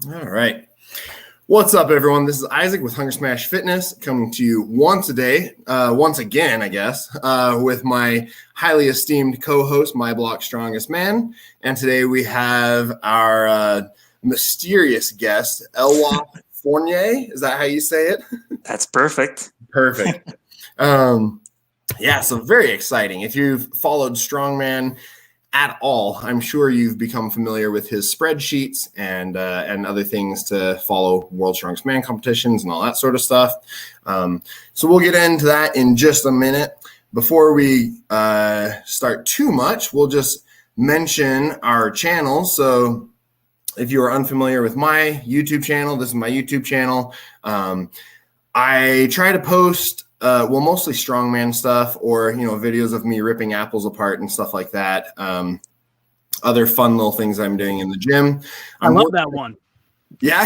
All right. What's up, everyone? This is Isaac with Hunger Smash Fitness, coming to you once again, I guess, with my highly esteemed co-host, My Block Strongest Man. And today we have our mysterious guest, Eloi Fournier. Is that how you say it? That's perfect. Perfect. Yeah, so very exciting. If you've followed Strongman at all, I'm sure you've become familiar with his spreadsheets and other things to follow World Strongest Man competitions and all that sort of stuff. So we'll get into that in just a minute. Before we start too much, we'll just mention our channel. So if you are unfamiliar with my YouTube channel, this is my YouTube channel. I try to post mostly strongman stuff or, videos of me ripping apples apart and stuff like that. Other fun little things I'm doing in the gym. I love that one. Yeah.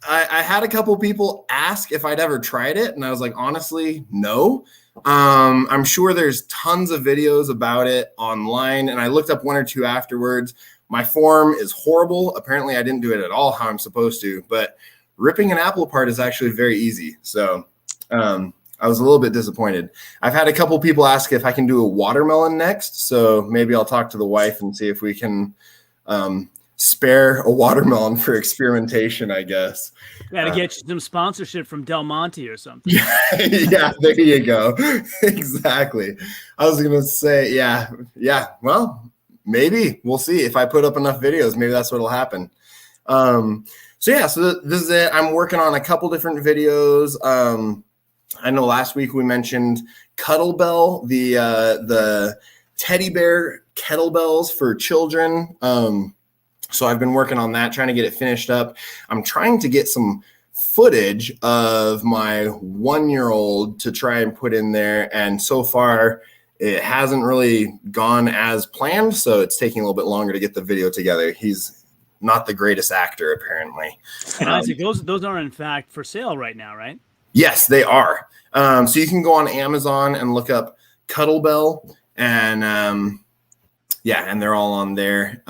I had a couple people ask if I'd ever tried it. And I was like, honestly, no. I'm sure there's tons of videos about it online. And I looked up one or two afterwards. My form is horrible. Apparently I didn't do it at all how I'm supposed to, but ripping an apple apart is actually very easy. So I was a little bit disappointed. I've had a couple people ask if I can do a watermelon next. So maybe I'll talk to the wife and see if we can spare a watermelon for experimentation, I guess. Got to get you some sponsorship from Del Monte or something. Yeah, there you go. Exactly. I was going to say, yeah. Well, maybe we'll see if I put up enough videos. Maybe that's what'll happen. So this is it. I'm working on a couple different videos. I know last week we mentioned Cuddlebell, the teddy bear kettlebells for children. So I've been working on that, trying to get it finished up. I'm trying to get some footage of my 1-year-old to try and put in there. And so far it hasn't really gone as planned. So it's taking a little bit longer to get the video together. He's not the greatest actor, apparently. And Isaac, those are in fact for sale right now, right? Yes, they are. So you can go on Amazon and look up Cuddlebell, and and they're all on there.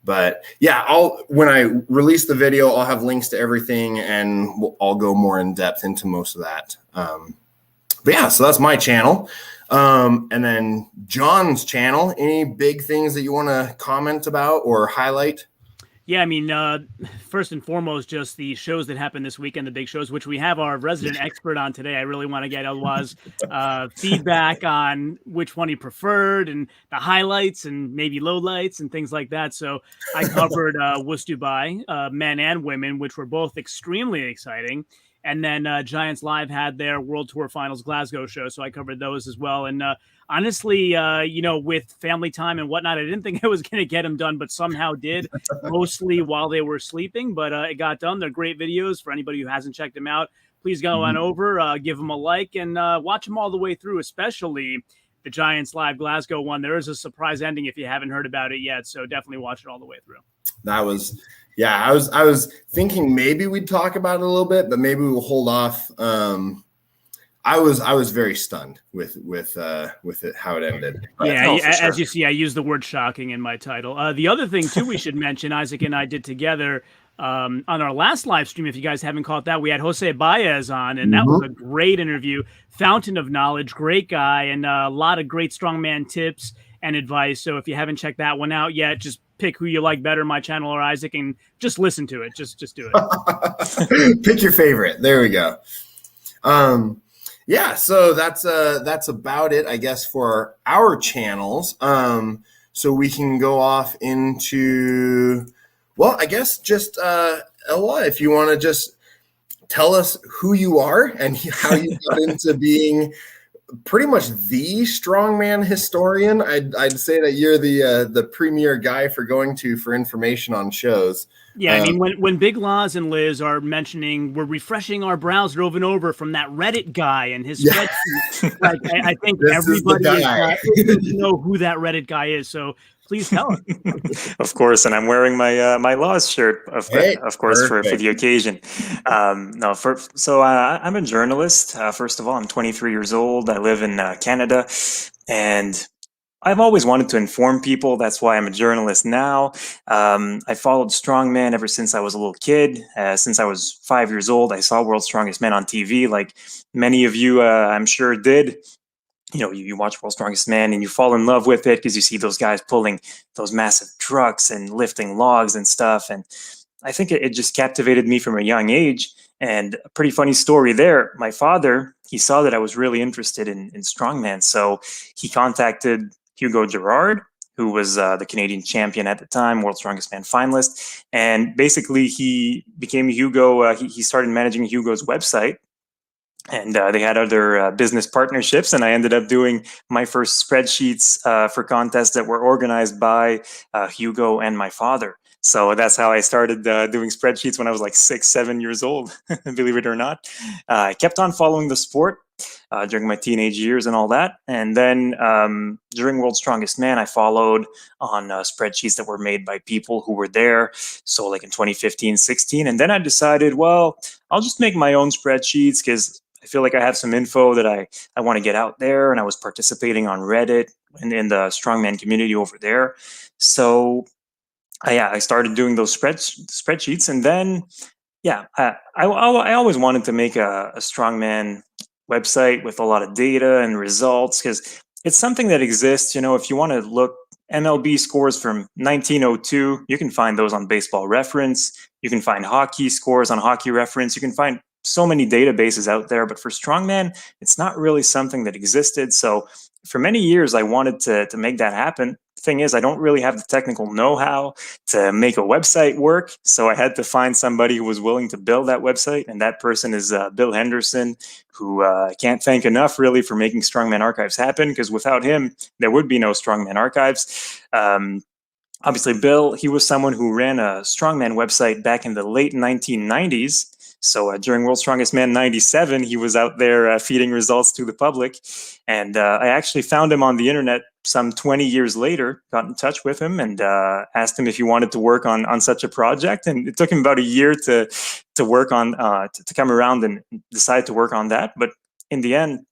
But yeah, when I release the video, I'll have links to everything, and I'll go more in depth into most of that. But yeah, so that's my channel. And then John's channel. Any big things that you want to comment about or highlight? Yeah, I mean, first and foremost, just the shows that happened this weekend, the big shows, which we have our resident expert on today. I really want to get Eloi's feedback on which one he preferred and the highlights and maybe lowlights and things like that. So I covered Wuss Dubai, men and women, which were both extremely exciting. And then Giants Live had their World Tour Finals Glasgow show, so I covered those as well. And honestly, with family time and whatnot, I didn't think I was going to get them done, but somehow did, mostly while they were sleeping. But it got done. They're great videos for anybody who hasn't checked them out. Please go on over, give them a like, and watch them all the way through, especially the Giants Live Glasgow one. There is a surprise ending if you haven't heard about it yet, so definitely watch it all the way through. That was... Yeah, I was thinking maybe we'd talk about it a little bit, but maybe we'll hold off. I was very stunned with it, how it ended. Yeah, as you see, I used the word shocking in my title. The other thing too we should mention, Isaac and I did together on our last live stream. If you guys haven't caught that, we had Jose Baez on, and that was a great interview. Fountain of knowledge, great guy, and a lot of great strongman tips and advice. So if you haven't checked that one out yet, just pick who you like better, my channel or Isaac, and just listen to it. Just do it. Pick your favorite. There we go. So that's about it, I guess, for our channels. So we can go off into, I guess just Eloi, if you want to just tell us who you are and how you got into being pretty much the strongman historian. I'd say that you're the premier guy for going to for information on shows. Yeah, I mean, when Big Loz and Liz are mentioning we're refreshing our browser over and over from that Reddit guy and his spreadsheet, like, I think everybody doesn't know who that Reddit guy is. So please tell us. Of course, and I'm wearing my my Loz shirt, of course, for the occasion. I'm a journalist. First of all, I'm 23 years old. I live in Canada, and I've always wanted to inform people. That's why I'm a journalist now. I followed Strongman ever since I was a little kid. Since I was 5 years old, I saw World's Strongest Man on TV, like many of you, I'm sure, did. You watch World's Strongest Man and you fall in love with it because you see those guys pulling those massive trucks and lifting logs and stuff. And I think it just captivated me from a young age. And a pretty funny story there. My father, he saw that I was really interested in strongman. So he contacted Hugo Girard, who was the Canadian champion at the time, World's Strongest Man finalist. And basically he became Hugo. He started managing Hugo's website. And they had other business partnerships, and I ended up doing my first spreadsheets for contests that were organized by Hugo and my father. So that's how I started doing spreadsheets when I was like 6, 7 years old, believe it or not. I kept on following the sport during my teenage years and all that. And then during World's Strongest Man, I followed on spreadsheets that were made by people who were there. So like in 2015, 16. And then I decided, well, I'll just make my own spreadsheets because I feel like I have some info that I want to get out there. And I was participating on Reddit and in the Strongman community over there. So I started doing those spreadsheets, and then I always wanted to make a strongman website with a lot of data and results because it's something that exists. If you want to look MLB scores from 1902, you can find those on Baseball Reference. You can find hockey scores on Hockey Reference. You can find so many databases out there, but for strongman, it's not really something that existed. So for many years, I wanted to make that happen. Thing is, I don't really have the technical know-how to make a website work, so I had to find somebody who was willing to build that website, and that person is Bill Henderson, who I can't thank enough really for making Strongman Archives happen, because without him, there would be no Strongman Archives. Obviously, Bill, he was someone who ran a Strongman website back in the late 1990s. So during World's Strongest Man 97, he was out there feeding results to the public. And I actually found him on the internet some 20 years later, got in touch with him and asked him if he wanted to work on such a project. And it took him about a year to work on, to come around and decide to work on that. But in the end,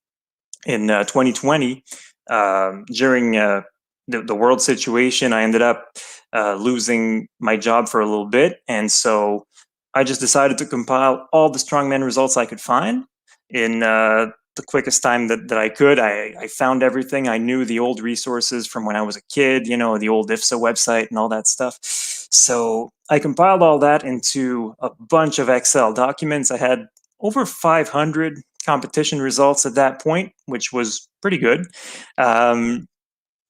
in 2020, during the world situation, I ended up losing my job for a little bit. And so I just decided to compile all the strongman results I could find in the quickest time that I could. I found everything. I knew the old resources from when I was a kid, the old IFSA website and all that stuff. So I compiled all that into a bunch of Excel documents. I had over 500 competition results at that point, which was pretty good. And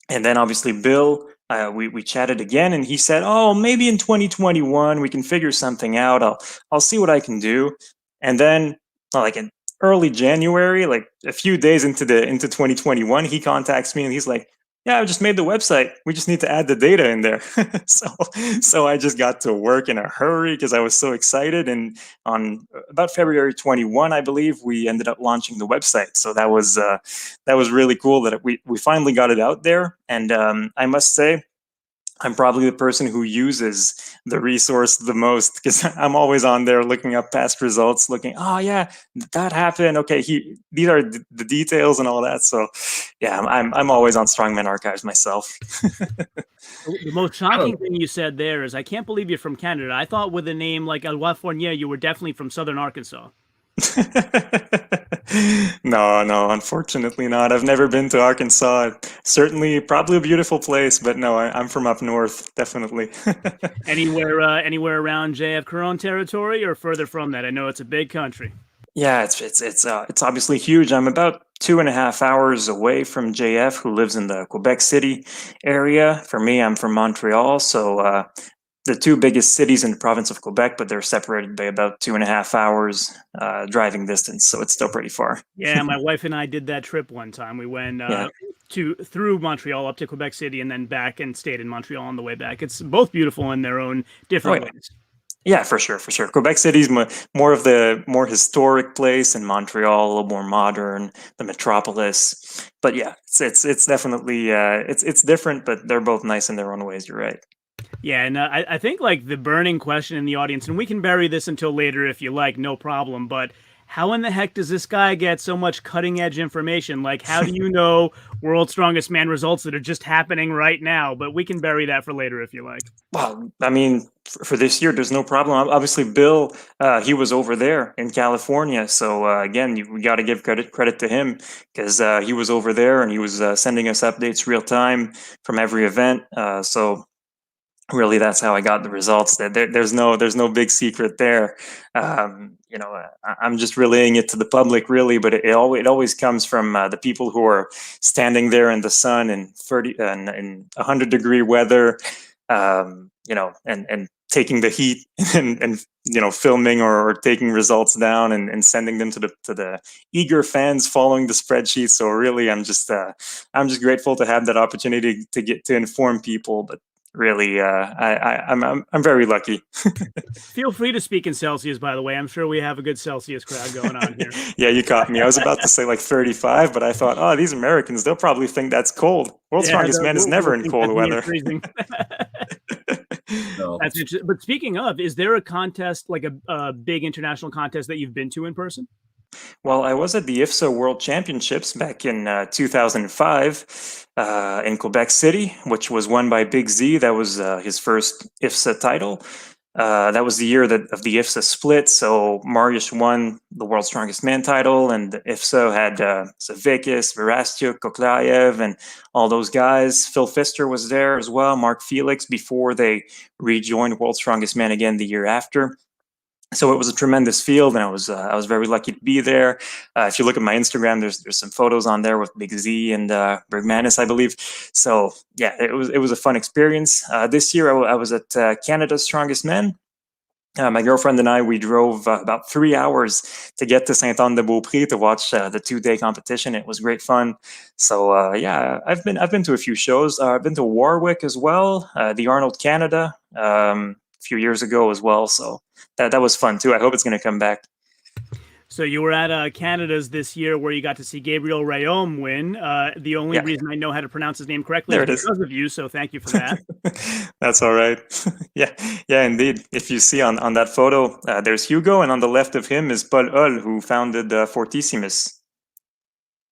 then obviously Bill, we chatted again, and he said, "Oh, maybe in 2021 we can figure something out. I'll see what I can do." And then, like in early January, like a few days into 2021, he contacts me and he's like, "Yeah, I just made the website. We just need to add the data in there." So I just got to work in a hurry because I was so excited. And on about February 21, I believe, we ended up launching the website. So that was really cool that we finally got it out there. And I must say, I'm probably the person who uses the resource the most because I'm always on there looking up past results, looking, oh yeah, that happened. Okay, these are the details and all that. So yeah, I'm always on Strongman Archives myself. The most shocking thing you said there is, I can't believe you're from Canada. I thought with a name like Eloi Fournier, you were definitely from Southern Arkansas. No, unfortunately not. I've never been to Arkansas. Certainly, probably a beautiful place, but no, I'm from up north, definitely. Anywhere around JF Caron territory or further from that? I know it's a big country. Yeah, it's obviously huge. I'm about 2.5 hours away from JF, who lives in the Quebec City area. For me, I'm from Montreal, so the two biggest cities in the province of Quebec, but they're separated by about 2.5 hours driving distance, so it's still pretty far. Yeah, my wife and I did that trip one time. We went through Montreal up to Quebec City and then back and stayed in Montreal on the way back. It's both beautiful in their own different ways. Yeah, for sure. Quebec City is more of the more historic place, and Montreal a little more modern, the metropolis. But yeah, it's definitely it's different, but they're both nice in their own ways. You're right. Yeah, and I think like the burning question in the audience, and we can bury this until later if you like, no problem, but how in the heck does this guy get so much cutting edge information? Like, how do you know World's Strongest Man results that are just happening right now, but we can bury that for later if you like. Well, I mean, for this year, there's no problem. Obviously, Bill, he was over there in California. So again, we got to give credit to him because he was over there and he was sending us updates real time from every event. So really, that's how I got the results. There's no big secret there. I'm just relaying it to the public, really. But it always comes from the people who are standing there in the sun in 30 and 100-degree weather. And taking the heat and filming or taking results down and sending them to the eager fans following the spreadsheet. So really, I'm just grateful to have that opportunity to get to inform people. But really, I'm very lucky. Feel free to speak in Celsius, by the way. I'm sure we have a good Celsius crowd going on here. Yeah, you caught me. I was about to say like 35, but I thought, oh, these Americans, they'll probably think that's cold. World's Strongest Man is never in cold weather. No. That's interesting. But speaking of, is there a contest, like a big international contest that you've been to in person? Well, I was at the IFSA World Championships back in 2005 in Quebec City, which was won by Big Z. That was his first IFSA title. That was the year of the IFSA split. So Mariusz won the World's Strongest Man title, and the IFSA had Savickas, Verastyuk, Koklayev, and all those guys. Phil Pfister was there as well, Mark Felix, before they rejoined World's Strongest Man again the year after. So it was a tremendous field, and I was very lucky to be there. If you look at my Instagram, there's some photos on there with Big Z and Bergmanis, I believe. So yeah, it was a fun experience. This year I was at Canada's Strongest Men. My girlfriend and I, we drove about 3 hours to get to Saint-Anne-de-Beaupré to watch the 2-day competition. It was great fun. So yeah, I've been to a few shows. I've been to Warwick as well, the Arnold Canada a few years ago as well. So that was fun too. I hope it's going to come back. So you were at Canada's this year where you got to see Gabriel Rayom win. The only reason I know how to pronounce his name correctly is because of you, so thank you for that. That's all right. Yeah, indeed. If you see on that photo, there's Hugo, and on the left of him is Paul Hull, who founded Fortissimus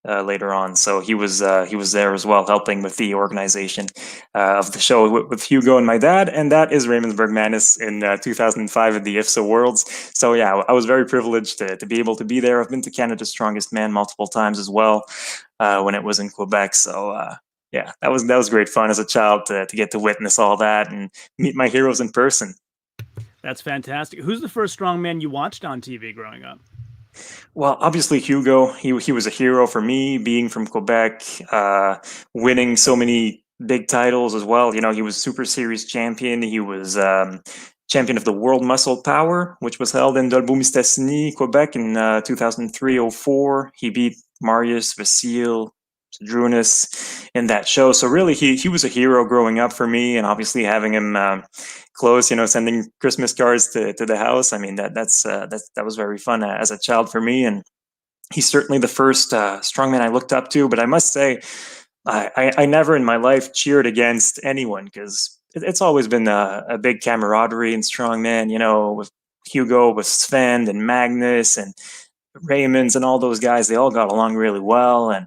later on. So he was there as well, helping with the organization of the show with Hugo and my dad, and that is Raymond Bergmanis in 2005 at the IFSA Worlds. So yeah, I was very privileged to be able to be there. I've been to Canada's Strongest Man multiple times as well when it was in Quebec. So yeah, that was great fun as a child to get to witness all that and meet my heroes in person. That's fantastic. Who's the first strongman you watched on TV growing up? Well, obviously Hugo, he was a hero for me, being from Quebec, winning so many big titles as well. He was Super Series champion. He was champion of the World Muscle Power, which was held in Dolbeau-Mistassini, Quebec in 2003-04. He beat Marius, Vasile, Drunas in that show. So really, he was a hero growing up for me, and obviously having him close, sending Christmas cards to the house. I mean, that was very fun as a child for me, and he's certainly the first strongman I looked up to. But I must say, I never in my life cheered against anyone, because it's always been a big camaraderie in strongman. With Hugo, with Sven and Magnus and Raymonds and all those guys, they all got along really well. And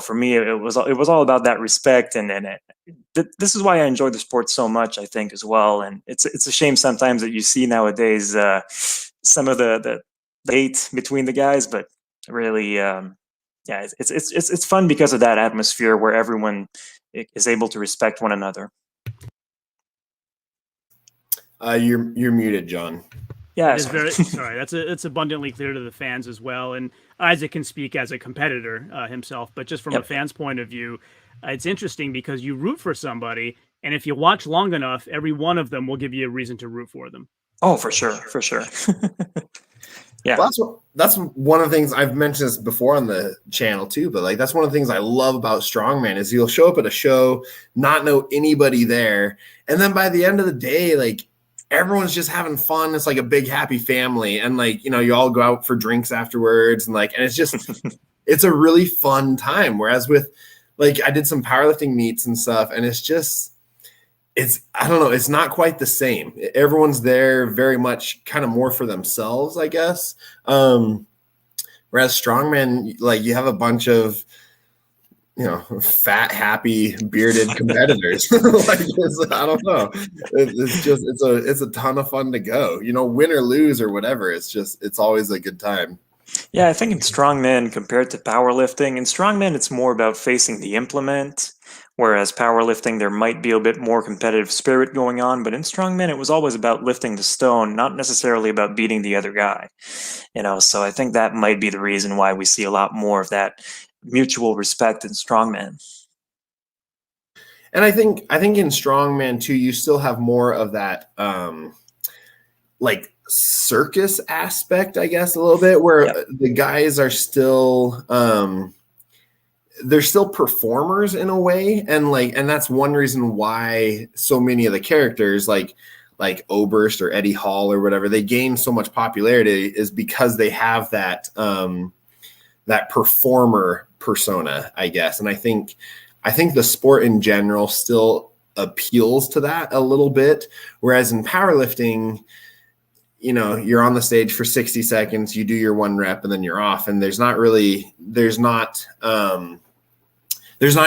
for me, it was all about that respect, and this is why I enjoy the sport so much, I think, as well. And it's a shame sometimes that you see nowadays some of the hate between the guys, but really, yeah, it's fun because of that atmosphere where everyone is able to respect one another. You're muted, John. Yeah, sorry. It's abundantly clear to the fans as well. And Isaac can speak as a competitor himself, but just from a fan's point of view, it's interesting because you root for somebody, and if you watch long enough, every one of them will give you a reason to root for them. Oh, for sure. Yeah, well, that's one of the things I've mentioned this before on the channel too. But that's one of the things I love about Strongman is you'll show up at a show, not know anybody there, and then by the end of the day, everyone's just having fun. It's like a big happy family. And you all go out for drinks afterwards and it's just, it's a really fun time. Whereas with I did some powerlifting meets and stuff, and I don't know, it's not quite the same. Everyone's there very much kind of more for themselves, I guess. Whereas strongman, you have a bunch of fat, happy, bearded competitors. I don't know. It's a ton of fun to go. Win or lose or whatever. It's always a good time. Yeah, I think in strongman compared to powerlifting, in strongman it's more about facing the implement, whereas powerlifting there might be a bit more competitive spirit going on, but in strongman it was always about lifting the stone, not necessarily about beating the other guy. So I think that might be the reason why we see a lot more of that mutual respect in strongman. And I think in strongman too, you still have more of that like circus aspect, I guess, a little bit, where the guys are still they're still performers in a way, and that's one reason why so many of the characters like Oberst or Eddie Hall or whatever, they gain so much popularity, is because they have that that performer persona, I guess. And I think the sport in general still appeals to that a little bit, whereas in powerlifting, you're on the stage for 60 seconds, you do your one rep, and then you're off. And there's not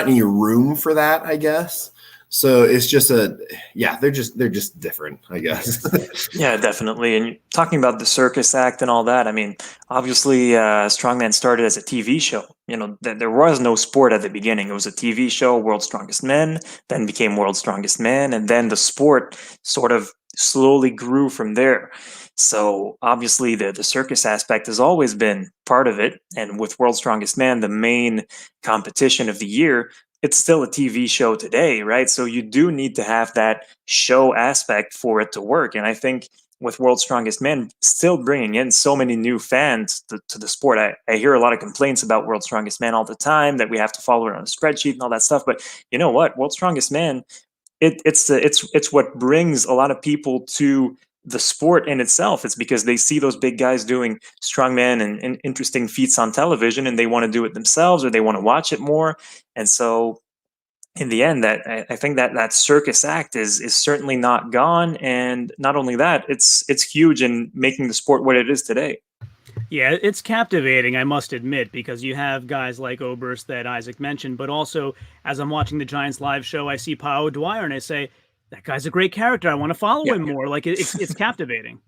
any room for that, I guess. So it's just they're just different, I guess. Yeah, definitely. And talking about the circus act and all that, I mean, obviously, Strongman started as a TV show. There was no sport at the beginning. It was a TV show, World's Strongest Men, then became World's Strongest Man, and then the sport sort of slowly grew from there. So obviously, the circus aspect has always been part of it. And with World's Strongest Man, the main competition of the year, it's still a TV show today, right? So you do need to have that show aspect for it to work. And I think with World's Strongest Man still bringing in so many new fans to the sport, I hear a lot of complaints about World's Strongest Man all the time, that we have to follow it on a spreadsheet and all that stuff. But you know what? World's Strongest Man, it's what brings a lot of people to the sport in itself. It's because they see those big guys doing strongman and interesting feats on television, and they want to do it themselves, or they want to watch it more. And so in the end, that I think that circus act is certainly not gone. And not only that, it's huge in making the sport what it is today. Yeah, it's captivating, I must admit, because you have guys like Oberst that Isaac mentioned, but also as I'm watching the Giants live show, I see Pao Dwyer and I say, that guy's a great character. I want to follow him more. Like it's captivating.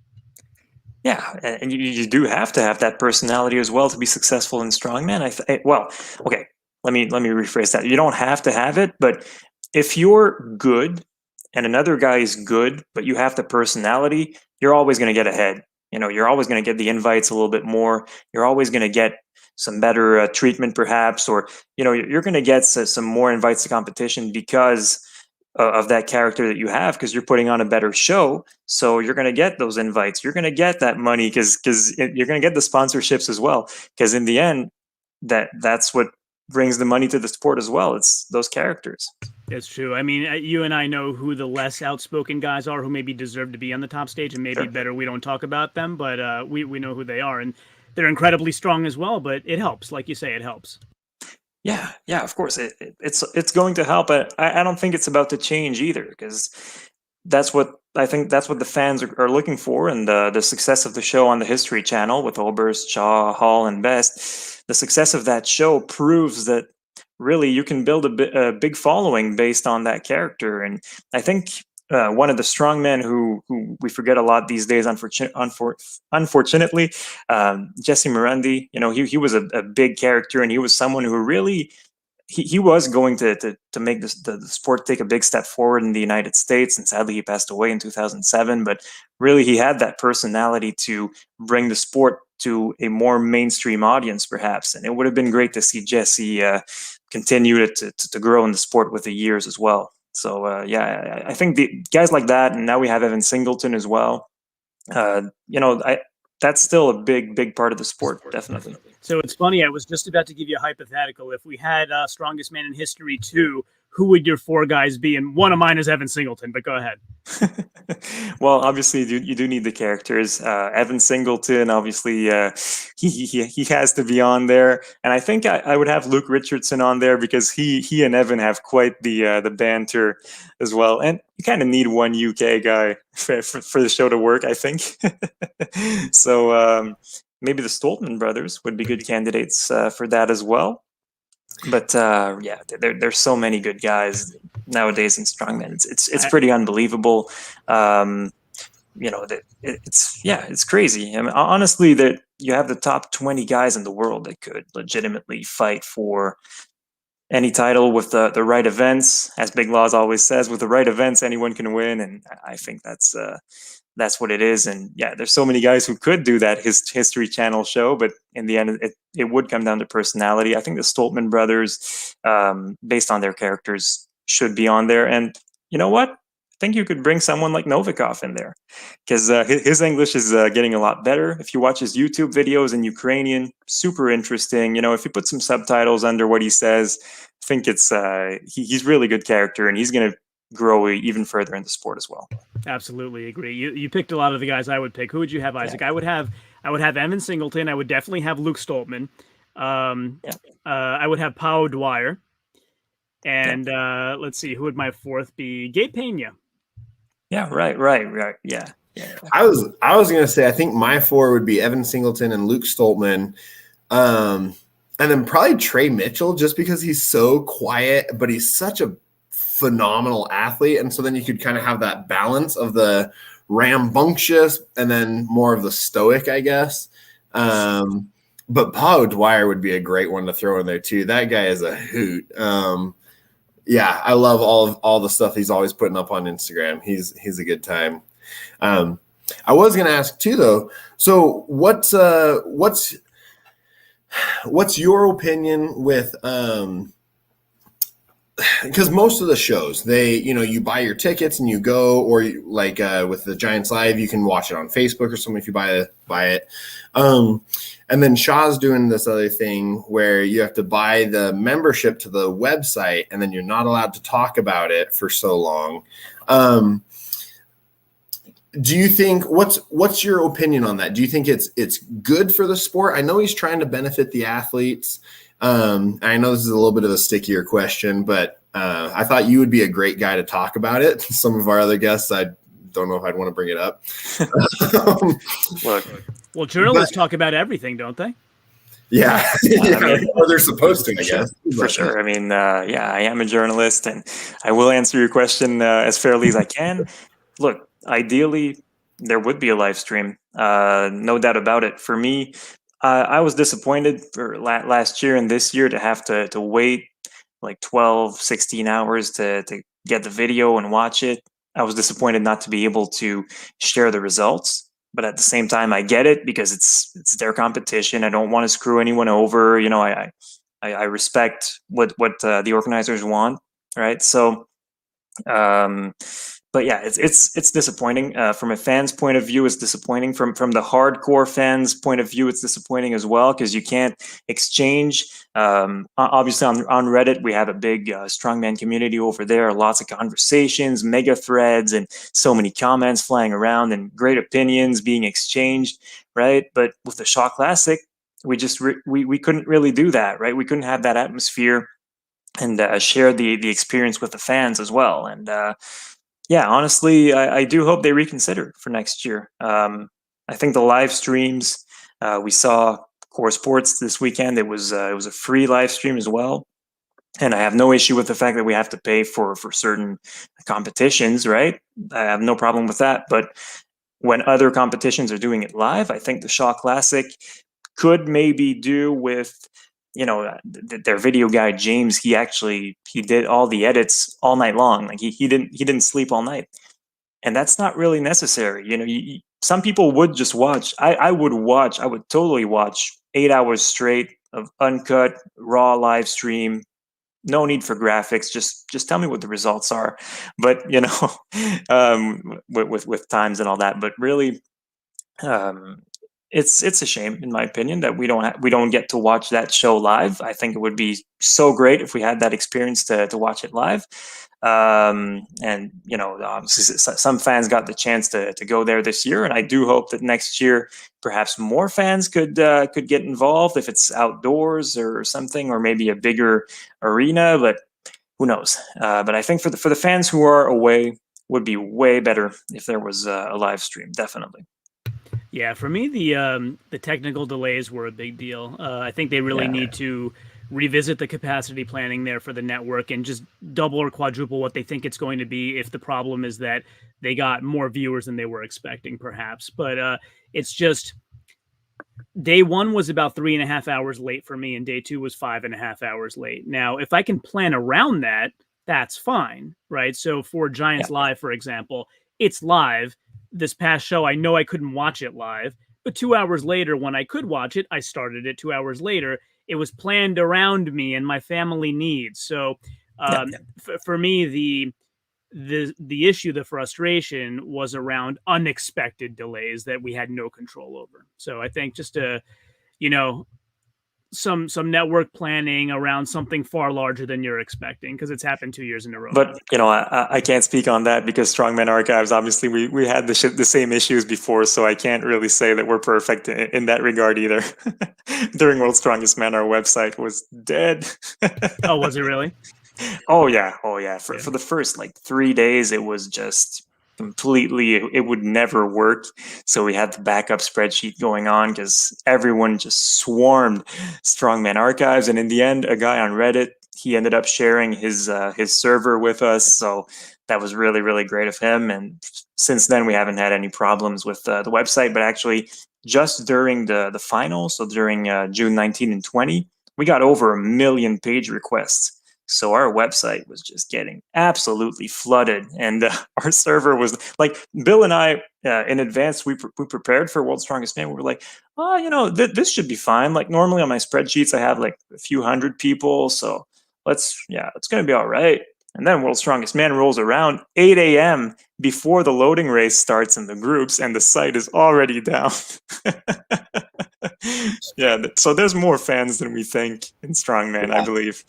Yeah, and you do have to have that personality as well to be successful in strongman. Okay, let me rephrase that. You don't have to have it, but if you're good and another guy is good, but you have the personality, you're always going to get ahead. You're always going to get the invites a little bit more. You're always going to get some better treatment, perhaps, or you're going to get some more invites to competition because of that character that you have, because you're putting on a better show. So you're going to get those invites. You're going to get that money because you're going to get the sponsorships as well. Because in the end, that's what brings the money to the sport as well. It's those characters. It's true. I mean, you and I know who the less outspoken guys are who maybe deserve to be on the top stage, and maybe better we don't talk about them, but we know who they are, and they're incredibly strong as well, but it helps. Like you say, it helps. Yeah, of course. It's going to help. I don't think it's about to change either, because that's what the fans are looking for. And the success of the show on the History Channel with Oberst, Shaw, Hall, and Best, the success of that show proves that really you can build a big following based on that character. And I think one of the strongmen who we forget a lot these days, unfortunately, Jesse Morandi. He was a big character, and he was someone who really he was going to make the sport take a big step forward in the United States. And sadly, he passed away in 2007. But really, he had that personality to bring the sport to a more mainstream audience, perhaps. And it would have been great to see Jesse continue to grow in the sport with the years as well. So I think the guys like that, and now we have Evan Singleton as well. That's still a big part of the sport, definitely. So it's funny. I was just about to give you a hypothetical. If we had Strongest Man in History 2, who would your four guys be? And one of mine is Evan Singleton, but go ahead. Well, obviously, you do need the characters. Evan Singleton, obviously, he has to be on there, and I think I would have Luke Richardson on there because he and Evan have quite the banter as well. And you kind of need one UK guy for the show to work, I think. So maybe the Stoltman brothers would be good candidates for that as well. But yeah, there's so many good guys nowadays in strongman. It's pretty unbelievable. It's crazy. I mean, honestly, that you have the top 20 guys in the world that could legitimately fight for any title with the right events. As Big Laws always says, with the right events, anyone can win, and I think that's what it is. And yeah, there's so many guys who could do that History Channel show, but in the end, it would come down to personality. I think the Stoltman brothers, based on their characters, should be on there. And you know what? I think you could bring someone like Novikov in there, because his English is getting a lot better. If you watch his YouTube videos in Ukrainian, super interesting. If you put some subtitles under what he says, I think he's really good character, and he's going to grow even further in the sport as well. Absolutely agree. You picked a lot of the guys I would pick. Who would you have, Isaac? Yeah. I would have Evan Singleton. I would definitely have Luke Stoltman. I would have Pau Dwyer. And let's see, who would my fourth be? Gabe Pena. Yeah, right. Yeah. I was gonna say I think my four would be Evan Singleton and Luke Stoltman. And then probably Trey Mitchell, just because he's so quiet, but he's such a phenomenal athlete. And so then you could kind of have that balance of the rambunctious and then more of the stoic, I guess. But Pau Dwyer would be a great one to throw in there too. That guy is a hoot. Yeah, I love all the stuff he's always putting up on Instagram. He's a good time. I was going to ask too, though. So what's your opinion with because most of the shows, you buy your tickets and you go, or with the Giants Live, you can watch it on Facebook or something if you buy it. And then Shaw's doing this other thing where you have to buy the membership to the website, and then you're not allowed to talk about it for so long. Do you think what's your opinion on that? Do you think it's good for the sport? I know he's trying to benefit the athletes. I know this is a little bit of a stickier question, but I thought you would be a great guy to talk about it. Some of our other guests, I don't know if I'd want to bring it up. Well, journalists talk about everything, don't they? Yeah, or they're supposed to, I guess. For sure. I mean, I am a journalist, and I will answer your question as fairly as I can. Look, ideally, there would be a live stream. No doubt about it. For me, I was disappointed for last year and this year to have to wait like 12, 16 hours to get the video and watch it. I was disappointed not to be able to share the results. But at the same time, I get it because it's their competition. I don't want to screw anyone over. I respect what the organizers want, right? So, but yeah, it's disappointing from a fan's point of view. It's disappointing from the hardcore fans' point of view. It's disappointing as well because you can't exchange. Obviously, on Reddit, we have a big strongman community over there. Lots of conversations, mega threads, and so many comments flying around and great opinions being exchanged, right? But with the Shaw Classic, we just we couldn't really do that, right? We couldn't have that atmosphere and share the experience with the fans as well. And yeah, honestly, I do hope they reconsider for next year. I think the live streams we saw Core Sports this weekend. It was a free live stream as well, and I have no issue with the fact that we have to pay for certain competitions. Right, I have no problem with that. But when other competitions are doing it live, I think the Shaw Classic could maybe do with their video guy James. He did all the edits all night long. Like he didn't sleep all night, and that's not really necessary. Some people would just watch. I would totally watch 8 hours straight of uncut raw live stream. No need for graphics. Just tell me what the results are. But with times and all that. But really, it's a shame, in my opinion, that we don't get to watch that show live. I think it would be so great if we had that experience to watch it live. And obviously some fans got the chance to go there this year, and I do hope that next year perhaps more fans could get involved if it's outdoors or something, or maybe a bigger arena. But who knows? But I think for the fans who are away, would be way better if there was a live stream. Definitely. Yeah, for me, the technical delays were a big deal. I think they really need to revisit the capacity planning there for the network and just double or quadruple what they think it's going to be if the problem is that they got more viewers than they were expecting, perhaps. But it's just day one was about 3.5 hours late for me, and day two was 5.5 hours late. Now, if I can plan around that, that's fine, right? So for Giants Live, for example, it's live. This past show, I know I couldn't watch it live, but 2 hours later, when I could watch it, I started it 2 hours later. It was planned around me and my family needs. So for me, the issue, the frustration was around unexpected delays that we had no control over. So I think just some network planning around something far larger than you're expecting, because it's happened 2 years in a row. But I can't speak on that because Strongman Archives, obviously we had the same issues before, so I can't really say that we're perfect in that regard either. During World's Strongest Man, our website was dead. Oh, was it really? Oh yeah. For the first 3 days, it was just completely, it would never work. So we had the backup spreadsheet going on because everyone just swarmed Strongman Archives. And in the end, a guy on Reddit, he ended up sharing his server with us. So that was really, really great of him. And since then, we haven't had any problems with the website. But actually, just during the final, so during June 19 and 20, we got over 1 million page requests. So our website was just getting absolutely flooded, and our server was like, Bill and I in advance, we prepared for World's Strongest Man. We were like, oh, this should be fine. Like normally on my spreadsheets, I have like a few hundred people, so it's going to be all right. And then World's Strongest Man rolls around 8 a.m. before the loading race starts in the groups, and the site is already down. Yeah, so there's more fans than we think in Strongman, I believe.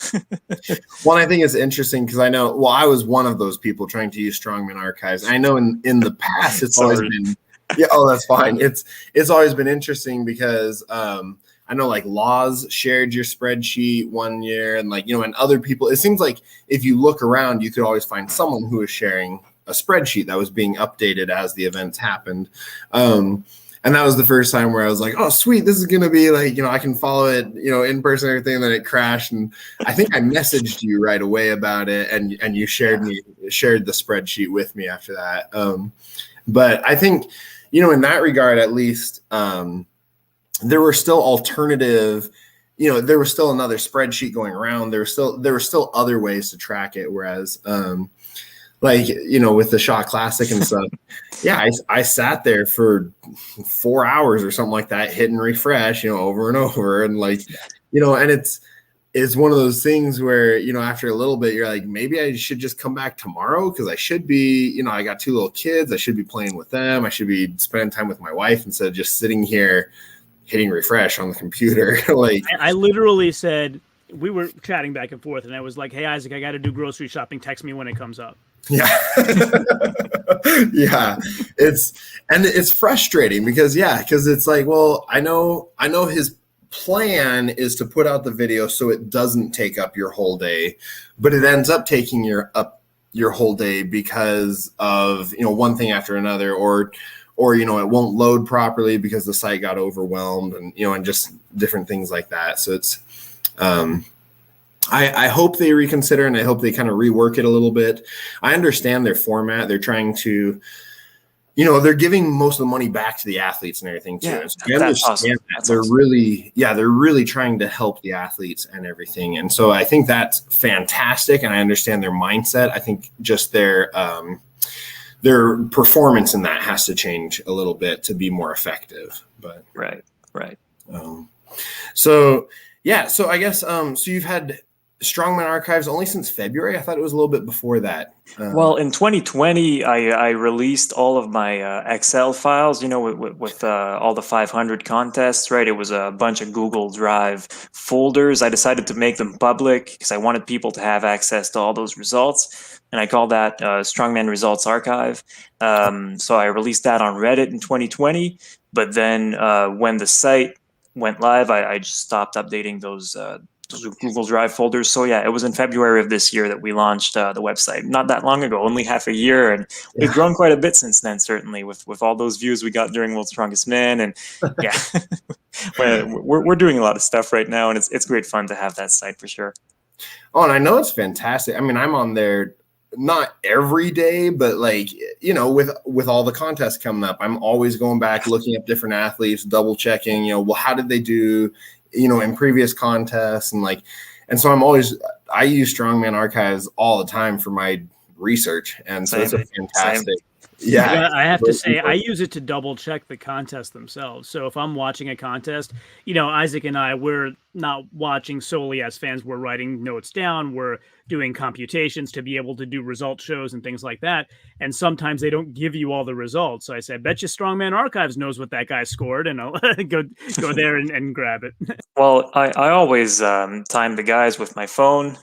Well, I think it's interesting because I know, I was one of those people trying to use Strongman Archives. I know in the past it's always been, that's fine. It's always been interesting because I know like Laws shared your spreadsheet one year, and and other people, it seems like if you look around, you could always find someone who is sharing a spreadsheet that was being updated as the events happened. And that was the first time where I was like, oh, sweet, this is going to be like, I can follow it, in person and everything. And then it crashed. And I think I messaged you right away about it. And you shared the spreadsheet with me after that. But I think, in that regard, at least, there were still alternative, there was still another spreadsheet going around. There were still other ways to track it. Whereas, with the Shaw Classic and stuff, I sat there for 4 hours or something like that, hitting refresh, over and over. And and it's one of those things where, after a little bit, you're like, maybe I should just come back tomorrow. Cause I should be, I got 2 little kids. I should be playing with them. I should be spending time with my wife instead of just sitting here hitting refresh on the computer. I literally said, we were chatting back and forth, and I was like, hey, Isaac, I got to do grocery shopping. Text me when it comes up. Yeah. Yeah. It's frustrating because it's like, well, I know his plan is to put out the video so it doesn't take up your whole day, but it ends up taking your whole day because of, one thing after another, or it won't load properly because the site got overwhelmed, and, and just different things like that. So it's, I hope they reconsider, and I hope they kind of rework it a little bit. I understand their format. They're trying to, they're giving most of the money back to the athletes and everything too. Yeah, so I understand awesome. that. They're really trying to help the athletes and everything. And so I think that's fantastic. And I understand their mindset. I think just their performance in that has to change a little bit to be more effective. But right. So I guess so you've had Strongman Archives only since February. I thought it was a little bit before that. Well, in 2020, I released all of my Excel files, with all the 500 contests, right? It was a bunch of Google Drive folders. I decided to make them public because I wanted people to have access to all those results. And I call that Strongman Results Archive. So I released that on Reddit in 2020. But then when the site went live, I just stopped updating those Google Drive folders. So yeah, it was in February of this year that we launched the website. Not that long ago, only half a year, and we've grown quite a bit since then. Certainly, with all those views we got during World's Strongest Man, and yeah, we're doing a lot of stuff right now, and it's great fun to have that site for sure. Oh, and I know it's fantastic. I mean, I'm on there not every day, but like, you know, with all the contests coming up, I'm always going back, looking up different athletes, double checking, you know, well, how did they do, you know, in previous contests, and so I use Strongman Archives all the time for my research, and so it's a fantastic. Yeah, I have to say, I use it to double check the contest themselves. So if I'm watching a contest, you know, Isaac and I, we're not watching solely as fans. We're writing notes down. We're doing computations to be able to do result shows and things like that. And sometimes they don't give you all the results. So I said, bet you Strongman Archives knows what that guy scored, and I'll go there and grab it. Well, I always time the guys with my phone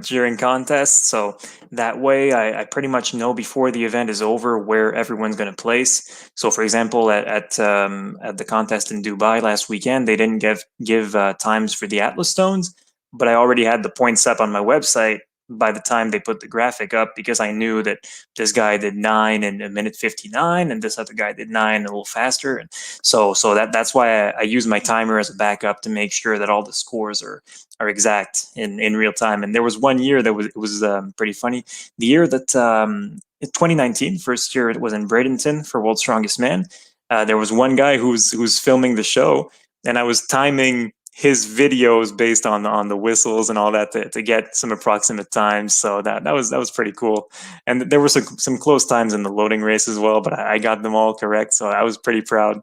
during contests, so that way I pretty much know before the event is over where everyone's going to place. So, for example, at the contest in Dubai last weekend, they didn't give times for the Atlas stones, but I already had the points up on my website by the time they put the graphic up, because I knew that this guy did 9 in a minute 59 and this other guy did 9 a little faster, and so that's why I use my timer as a backup to make sure that all the scores are exact in real time. And there was one year that was pretty funny. The year that in 2019, first year it was in Bradenton for World's Strongest Man. There was one guy who's filming the show, and I was timing his videos based on the whistles and all that to get some approximate times. So that was pretty cool. And there were some close times in the loading race as well, but I got them all correct, so I was pretty proud.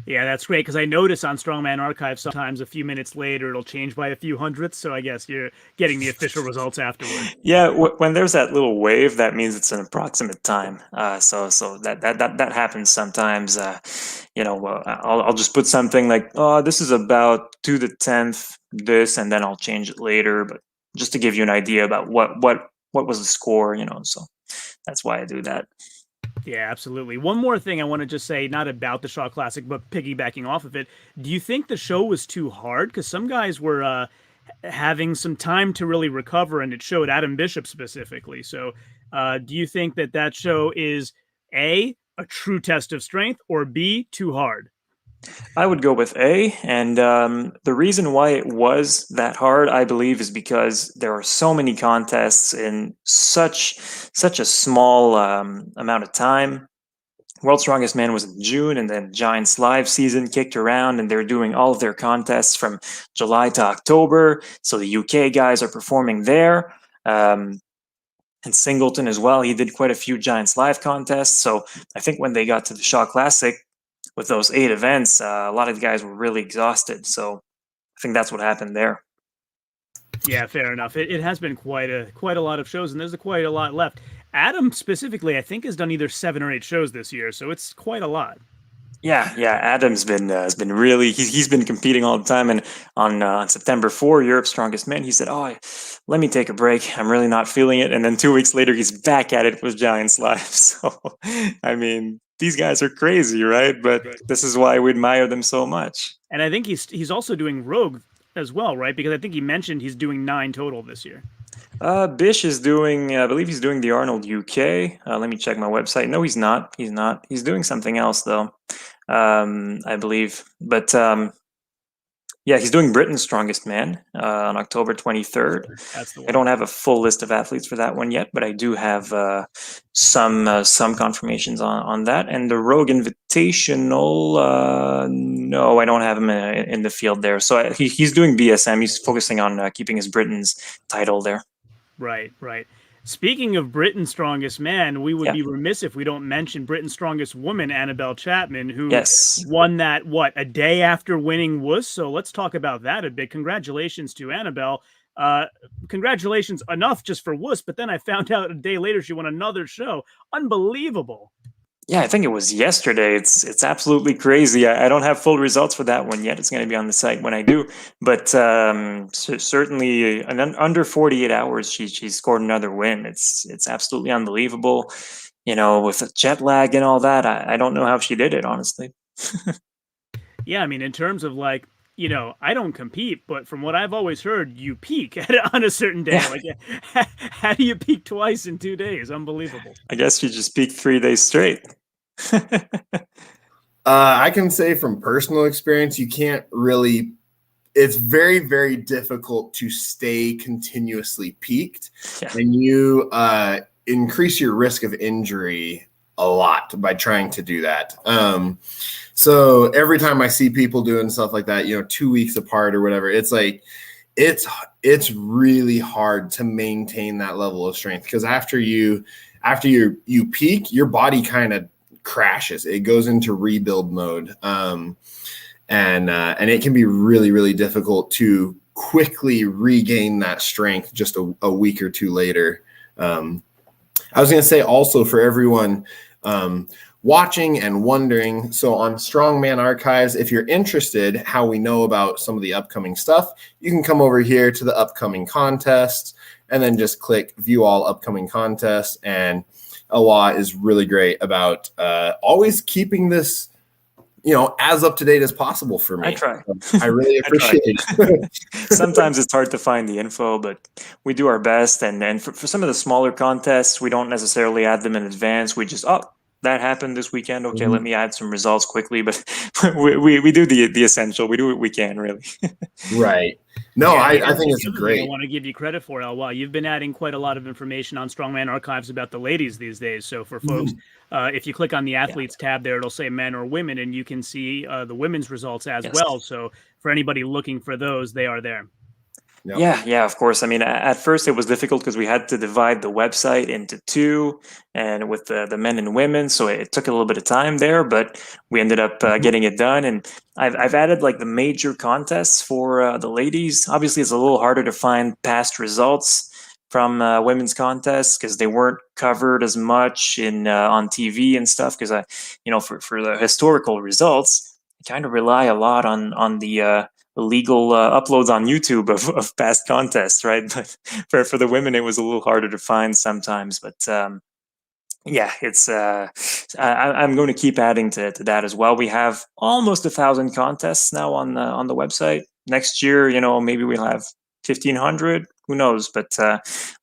Yeah, that's great, because I notice on Strongman Archive sometimes a few minutes later it'll change by a few hundredths, so I guess you're getting the official results afterward. Yeah, when there's that little wave, that means it's an approximate time. So that happens sometimes. You know, I'll just put something like, oh, this is about 2 to the 10th this, and then I'll change it later, but just to give you an idea about what was the score, you know. So that's why I do that. Yeah, absolutely. One more thing I want to just say, not about the Shaw Classic, but piggybacking off of it. Do you think the show was too hard? Because some guys were having some time to really recover, and it showed, Adam Bishop specifically. So do you think that show is A, a true test of strength, or B, too hard? I would go with A, and the reason why it was that hard, I believe, is because there are so many contests in such a small amount of time. World's Strongest Man was in June, and then Giants Live season kicked around, and they're doing all of their contests from July to October. So the UK guys are performing there. And Singleton as well, he did quite a few Giants Live contests. So I think when they got to the Shaw Classic, with those 8 events, a lot of the guys were really exhausted. So I think that's what happened there. Yeah, fair enough. It has been quite a lot of shows, and there's quite a lot left. Adam specifically, I think, has done either 7 or 8 shows this year, so it's quite a lot. Yeah. Adam's been really, he's been competing all the time, and on September 4, Europe's Strongest Man, he said, "Oh, let me take a break. I'm really not feeling it." And then 2 weeks later, he's back at it with Giants Live. So, I mean, these guys are crazy, right? But this is why we admire them so much. And I think he's also doing Rogue as well, right? Because I think he mentioned he's doing 9 total this year. Bish is doing, I believe he's doing the Arnold UK. Let me check my website. No, he's not. He's doing something else, though, I believe. But yeah, he's doing Britain's Strongest Man on October 23rd. That's the one. I don't have a full list of athletes for that one yet, but I do have some confirmations on that. And the Rogue Invitational, no, I don't have him in the field there. So he's doing BSM. He's focusing on keeping his Britain's title there. Right. Speaking of Britain's Strongest Man, we would be remiss if we don't mention Britain's Strongest Woman, Annabelle Chapman, who won that, a day after winning WUS. So let's talk about that a bit. Congratulations to Annabelle. Congratulations enough just for WUS, but then I found out a day later she won another show. Unbelievable. Yeah, I think it was yesterday. It's absolutely crazy. I don't have full results for that one yet. It's going to be on the site when I do. But certainly, under 48 hours, she scored another win. It's absolutely unbelievable. You know, with the jet lag and all that, I don't know how she did it, honestly. Yeah, I mean, in terms of you know, I don't compete, but from what I've always heard, you peak on a certain day. Yeah. Like, how do you peak twice in 2 days? Unbelievable. I guess you just peaked 3 days straight. I can say from personal experience, you can't really. It's very, very difficult to stay continuously peaked, and you increase your risk of injury a lot by trying to do that. So every time I see people doing stuff like that, you know, 2 weeks apart or whatever, it's like it's really hard to maintain that level of strength, because after you peak, your body kind of crashes. It goes into rebuild mode. And it can be really, really difficult to quickly regain that strength just a week or two later. I was going to say also for everyone watching and wondering, so on Strongman Archives, if you're interested how we know about some of the upcoming stuff, you can come over here to the upcoming contests and then just click view all upcoming contests. And Eloi is really great about always keeping this, you know, as up to date as possible for me. I try. I really appreciate it. Sometimes it's hard to find the info, but we do our best. And for some of the smaller contests, we don't necessarily add them in advance. We just, that happened this weekend. Okay, let me add some results quickly. But we do the essential. We do what we can, really. Right. No, I think it's great. I want to give you credit for, Eloi. You've been adding quite a lot of information on Strongman Archives about the ladies these days. So for folks, if you click on the athletes tab there, it'll say men or women, and you can see the women's results as well. So for anybody looking for those, they are there. Yep. Yeah, of course. I mean, at first it was difficult because we had to divide the website into two, and with the men and women, so it took a little bit of time there, but we ended up getting it done. And I've added like the major contests for the ladies. Obviously, it's a little harder to find past results from women's contests because they weren't covered as much in on TV and stuff. Because for the historical results, I kind of rely a lot on the illegal uploads on YouTube of past contests, right? But for the women, it was a little harder to find sometimes. But it's I'm going to keep adding to that as well. We have almost 1,000 contests now on the website. Next year, maybe we'll have 1,500. Who knows? But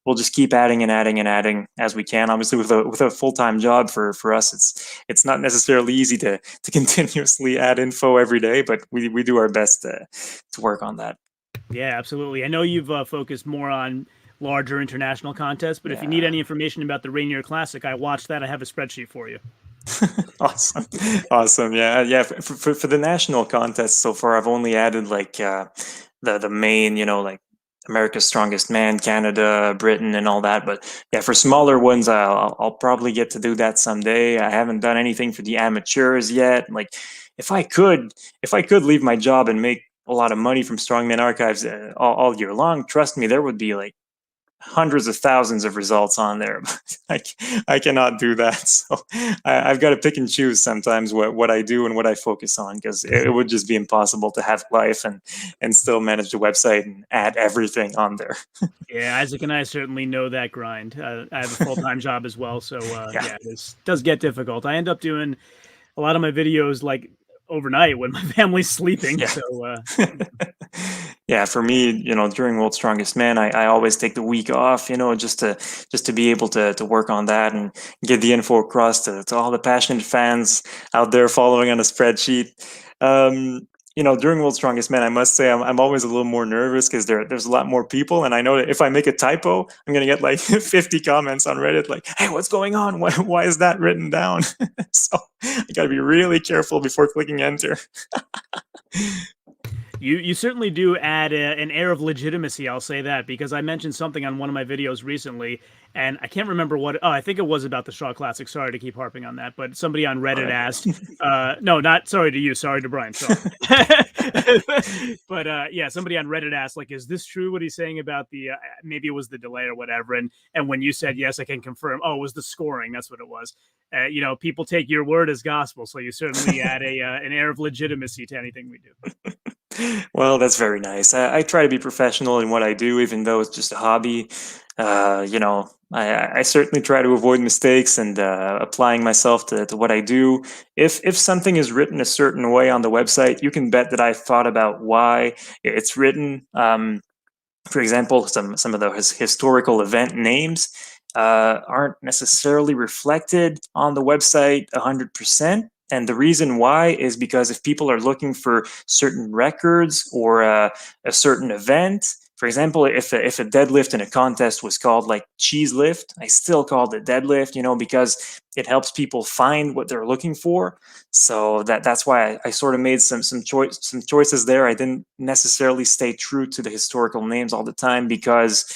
we'll just keep adding and adding and adding as we can. Obviously, with a full-time job for us, it's not necessarily easy to continuously add info every day, but we do our best to work on that. Yeah, absolutely. I know you've focused more on larger international contests, but if you need any information about the Rainier Classic, I watched that. I have a spreadsheet for you. Awesome. Yeah. For the national contests so far, I've only added like the main, like America's Strongest Man, Canada, Britain, and all that. But yeah, for smaller ones, I'll probably get to do that someday. I haven't done anything for the amateurs yet. Like, if I could leave my job and make a lot of money from Strongman Archives all year long, trust me, there would be like hundreds of thousands of results on there, but I cannot do that. So I've got to pick and choose sometimes what I do and what I focus on, because it would just be impossible to have life and still manage the website and add everything on there. Yeah, Isaac and I certainly know that grind. I have a full-time job as well, so this does get difficult. I end up doing a lot of my videos like overnight when my family's sleeping. So yeah, for me, during World's Strongest Man, I always take the week off, just to be able to work on that and get the info across to all the passionate fans out there following on a spreadsheet. During World's Strongest Man, I must say I'm always a little more nervous because there's a lot more people, and I know that if I make a typo, I'm gonna get like 50 comments on Reddit like, "Hey, what's going on? Why is that written down?" So I gotta be really careful before clicking enter. You certainly do add an air of legitimacy, I'll say that, because I mentioned something on one of my videos recently, and I can't remember what. Oh, I think it was about the Shaw Classic. Sorry to keep harping on that, but somebody on Reddit asked. No, not sorry to you. Sorry to Brian Shaw. But somebody on Reddit asked, like, is this true what he's saying about the? Maybe it was the delay or whatever. And when you said yes, I can confirm. Oh, it was the scoring. That's what it was. People take your word as gospel, so you certainly add an air of legitimacy to anything we do. Well, that's very nice. I try to be professional in what I do, even though it's just a hobby. I certainly try to avoid mistakes and applying myself to what I do. If something is written a certain way on the website, you can bet that I've thought about why it's written. For example, some of the historical event names aren't necessarily reflected on the website 100%. And the reason why is because if people are looking for certain records or a certain event, for example, if a deadlift in a contest was called like cheese lift, I still called it deadlift, because it helps people find what they're looking for. So that's why I sort of made some choices there. I didn't necessarily stay true to the historical names all the time because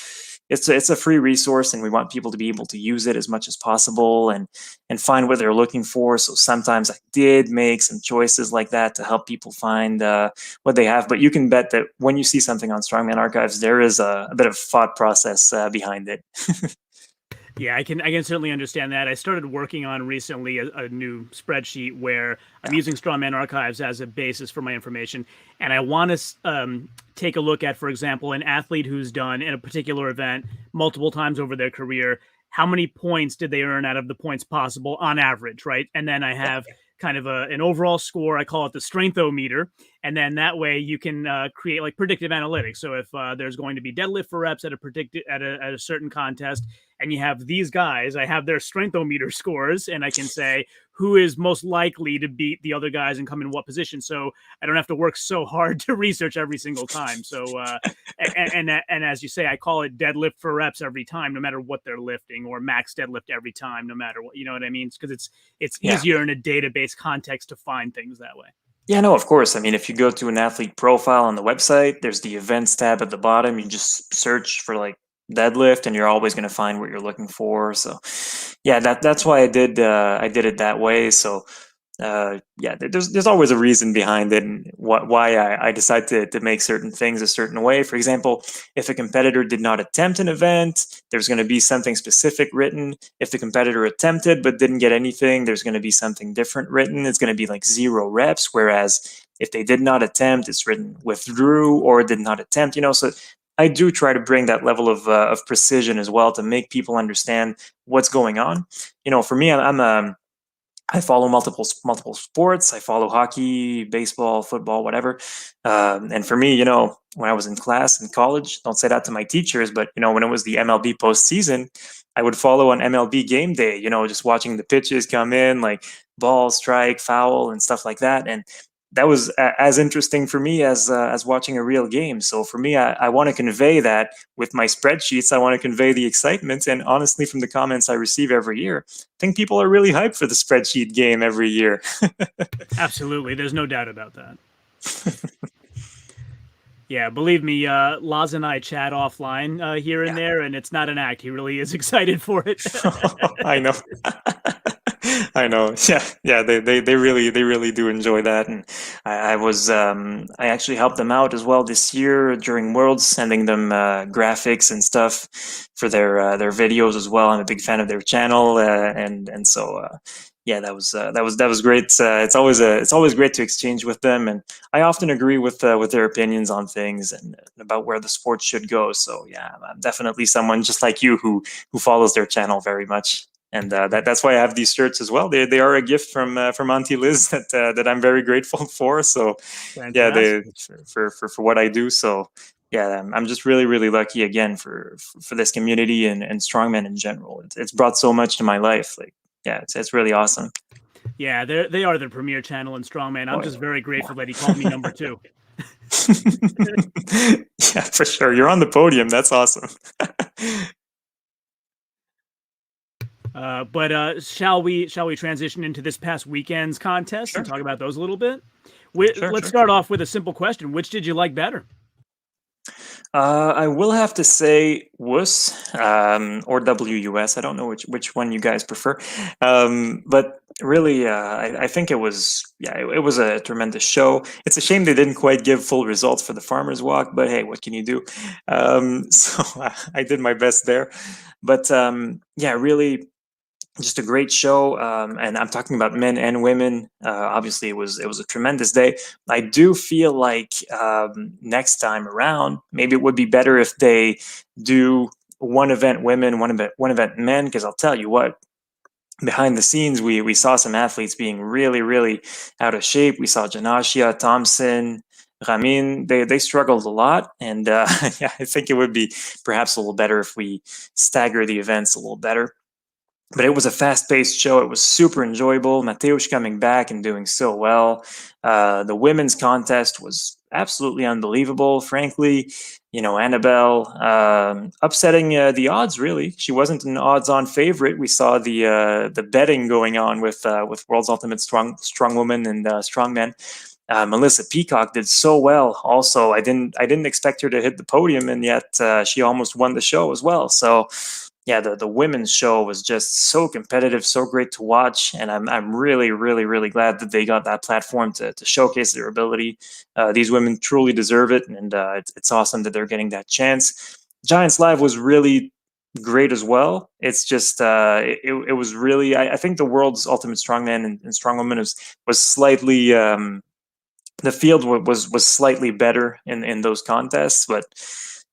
it's a free resource and we want people to be able to use it as much as possible and find what they're looking for. So sometimes I did make some choices like that to help people find what they have. But you can bet that when you see something on Strongman Archives, there is a bit of thought process behind it. Yeah, I can certainly understand that. I started working on recently a new spreadsheet where I'm using Strongman Archives as a basis for my information, and I want to take a look at, for example, an athlete who's done in a particular event multiple times over their career. How many points did they earn out of the points possible on average, right? And then I have kind of an overall score. I call it the strength-o-meter. And then that way you can create like predictive analytics. So if there's going to be deadlift for reps at a certain contest, and you have these guys, I have their strength-o-meter scores, and I can say who is most likely to beat the other guys and come in what position. So I don't have to work so hard to research every single time. So and as you say, I call it deadlift for reps every time, no matter what they're lifting, or max deadlift every time, no matter what. You know what I mean? Because it's easier in a database context to find things that way. Yeah, no, of course. I mean, if you go to an athlete profile on the website, there's the events tab at the bottom. You just search for like deadlift and you're always going to find what you're looking for. So yeah, that's why I did it that way. So yeah, there's always a reason behind it and why I decide to make certain things a certain way. For example, if a competitor did not attempt an event, there's going to be something specific written. If the competitor attempted but didn't get anything, there's going to be something different written. It's going to be like 0 reps, whereas if they did not attempt, it's written withdrew or did not attempt. So I do try to bring that level of precision as well to make people understand what's going on. For me, I follow multiple sports. I follow hockey, baseball, football, whatever. And for me, when I was in class in college, don't say that to my teachers, but when it was the MLB postseason, I would follow on MLB game day. Just watching the pitches come in, like ball, strike, foul, and stuff like that. And that was as interesting for me as watching a real game. So for me, I want to convey that with my spreadsheets. I want to convey the excitement. And honestly, from the comments I receive every year, I think people are really hyped for the spreadsheet game every year. Absolutely. There's no doubt about that. Yeah, believe me, Laz and I chat offline here and there, and it's not an act. He really is excited for it. I know. I know. Yeah. They really do enjoy that, and I actually helped them out as well this year during Worlds, sending them graphics and stuff for their videos as well. I'm a big fan of their channel, and so yeah, that was great. It's always great to exchange with them, and I often agree with their opinions on things and about where the sport should go. So yeah, I'm definitely someone just like you who follows their channel very much. And that's why I have these shirts as well. They are a gift from Auntie Liz that I'm very grateful for. So Fantastic. yeah, for what I do. So yeah, I'm just really lucky again for this community and strongman in general. It's brought so much to my life. Like yeah, it's really awesome. Yeah, they are the premier channel in strongman. I'm just very grateful that he called me number 2. Yeah, for sure. You're on the podium. That's awesome. But shall we transition into this past weekend's contest and talk about those a little bit? Let's start off with a simple question. Which did you like better? I will have to say WUS or WUS. I don't know which one you guys prefer. But really, I think it was a tremendous show. It's a shame they didn't quite give full results for the Farmers Walk, but hey, what can you do? So I did my best there. But yeah, really, just a great show, and I'm talking about men and women. Obviously, it was a tremendous day. I do feel like next time around, maybe it would be better if they do one event women, one event men. Because I'll tell you what, behind the scenes, we saw some athletes being really, really out of shape. We saw Janashia, Thompson, Ramin. They struggled a lot, and yeah, I think it would be perhaps a little better if we stagger the events a little better. But it was a fast-paced show. It was super enjoyable. Mateusz coming back and doing so well. The women's contest was absolutely unbelievable. Frankly, Annabelle upsetting the odds. Really, she wasn't an odds-on favorite. We saw the betting going on with World's Ultimate Strongwoman and Strongman. Melissa Peacock did so well. Also, I didn't expect her to hit the podium, and yet she almost won the show as well. So yeah, the women's show was just so competitive, so great to watch, and I'm really, really, really glad that they got that platform to showcase their ability. These women truly deserve it, and it's awesome that they're getting that chance. Giants Live was really great as well. It's just it was really, I think the world's ultimate strongman and strongwoman was slightly the field was slightly better in those contests, but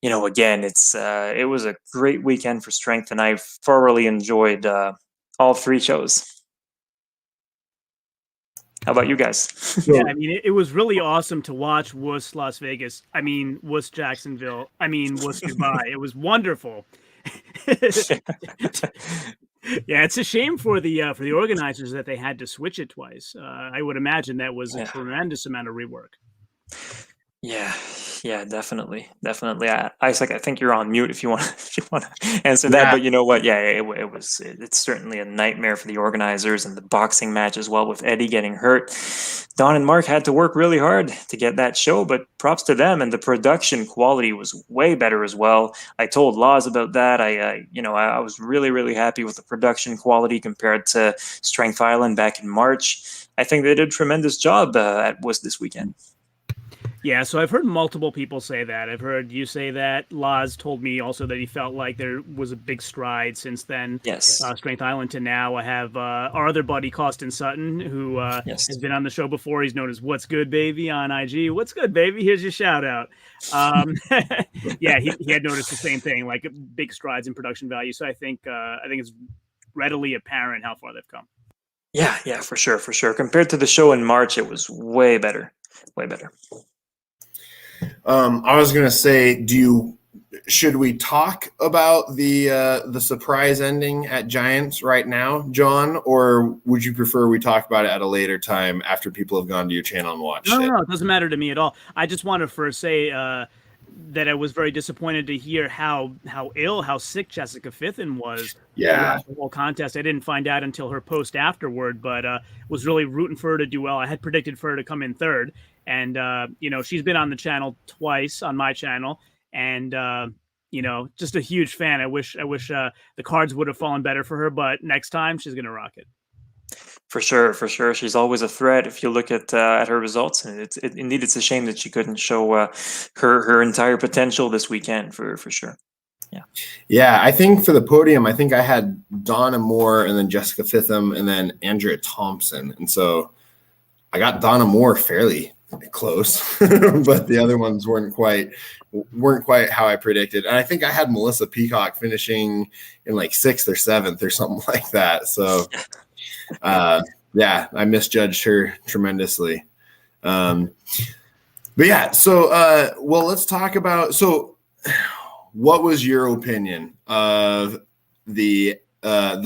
again, it was a great weekend for strength, and I thoroughly enjoyed all three shows. How about you guys? Yeah, I mean, it was really awesome to watch Wuss Las Vegas. I mean, Wuss Jacksonville. I mean, Wuss Dubai. It was wonderful. Yeah, it's a shame for the organizers that they had to switch it twice. I would imagine that was a tremendous amount of rework. Yeah, definitely. Isaac, I think you're on mute if you want to answer that. But you know what? Yeah, it's certainly a nightmare for the organizers, and the boxing match as well with Eddie getting hurt. Don and Mark had to work really hard to get that show, but props to them. And the production quality was way better as well. I told Laws about that. I was really, really happy with the production quality compared to Strength Island back in March. I think they did a tremendous job at WUS this weekend. Yeah, so I've heard multiple people say that. I've heard you say that. Laz told me also that he felt like there was a big stride since then. Yes. Strength Island to now. I have our other buddy, Costin Sutton, who has been on the show before. He's known as What's Good Baby on IG. What's good, baby? Here's your shout out. Yeah, he had noticed the same thing, like big strides in production value. So I think it's readily apparent how far they've come. Yeah, for sure. Compared to the show in March, it was way better. I was gonna say, should we talk about the surprise ending at Giants right now, John, or would you prefer we talk about it at a later time after people have gone to your channel and watched it? No, it doesn't matter to me at all. I just want to first say that I was very disappointed to hear how sick Jessica Fithen was. Yeah, the whole contest. I didn't find out until her post afterward, but was really rooting for her to do well. I had predicted for her to come in third, and she's been on the channel twice, on my channel, and just a huge fan. I wish the cards would have fallen better for her, but next time she's gonna rock it. For sure. She's always a threat if you look at her results, and indeed it's a shame that she couldn't show her entire potential this weekend for sure. Yeah. I think for the podium, I think I had Donna Moore and then Jessica Fitham and then Andrea Thompson, and so I got Donna Moore fairly close, but the other ones weren't quite how I predicted. And I think I had Melissa Peacock finishing in like 6th or 7th or something like that. So. I misjudged her tremendously. But yeah, so let's talk about, what was your opinion of the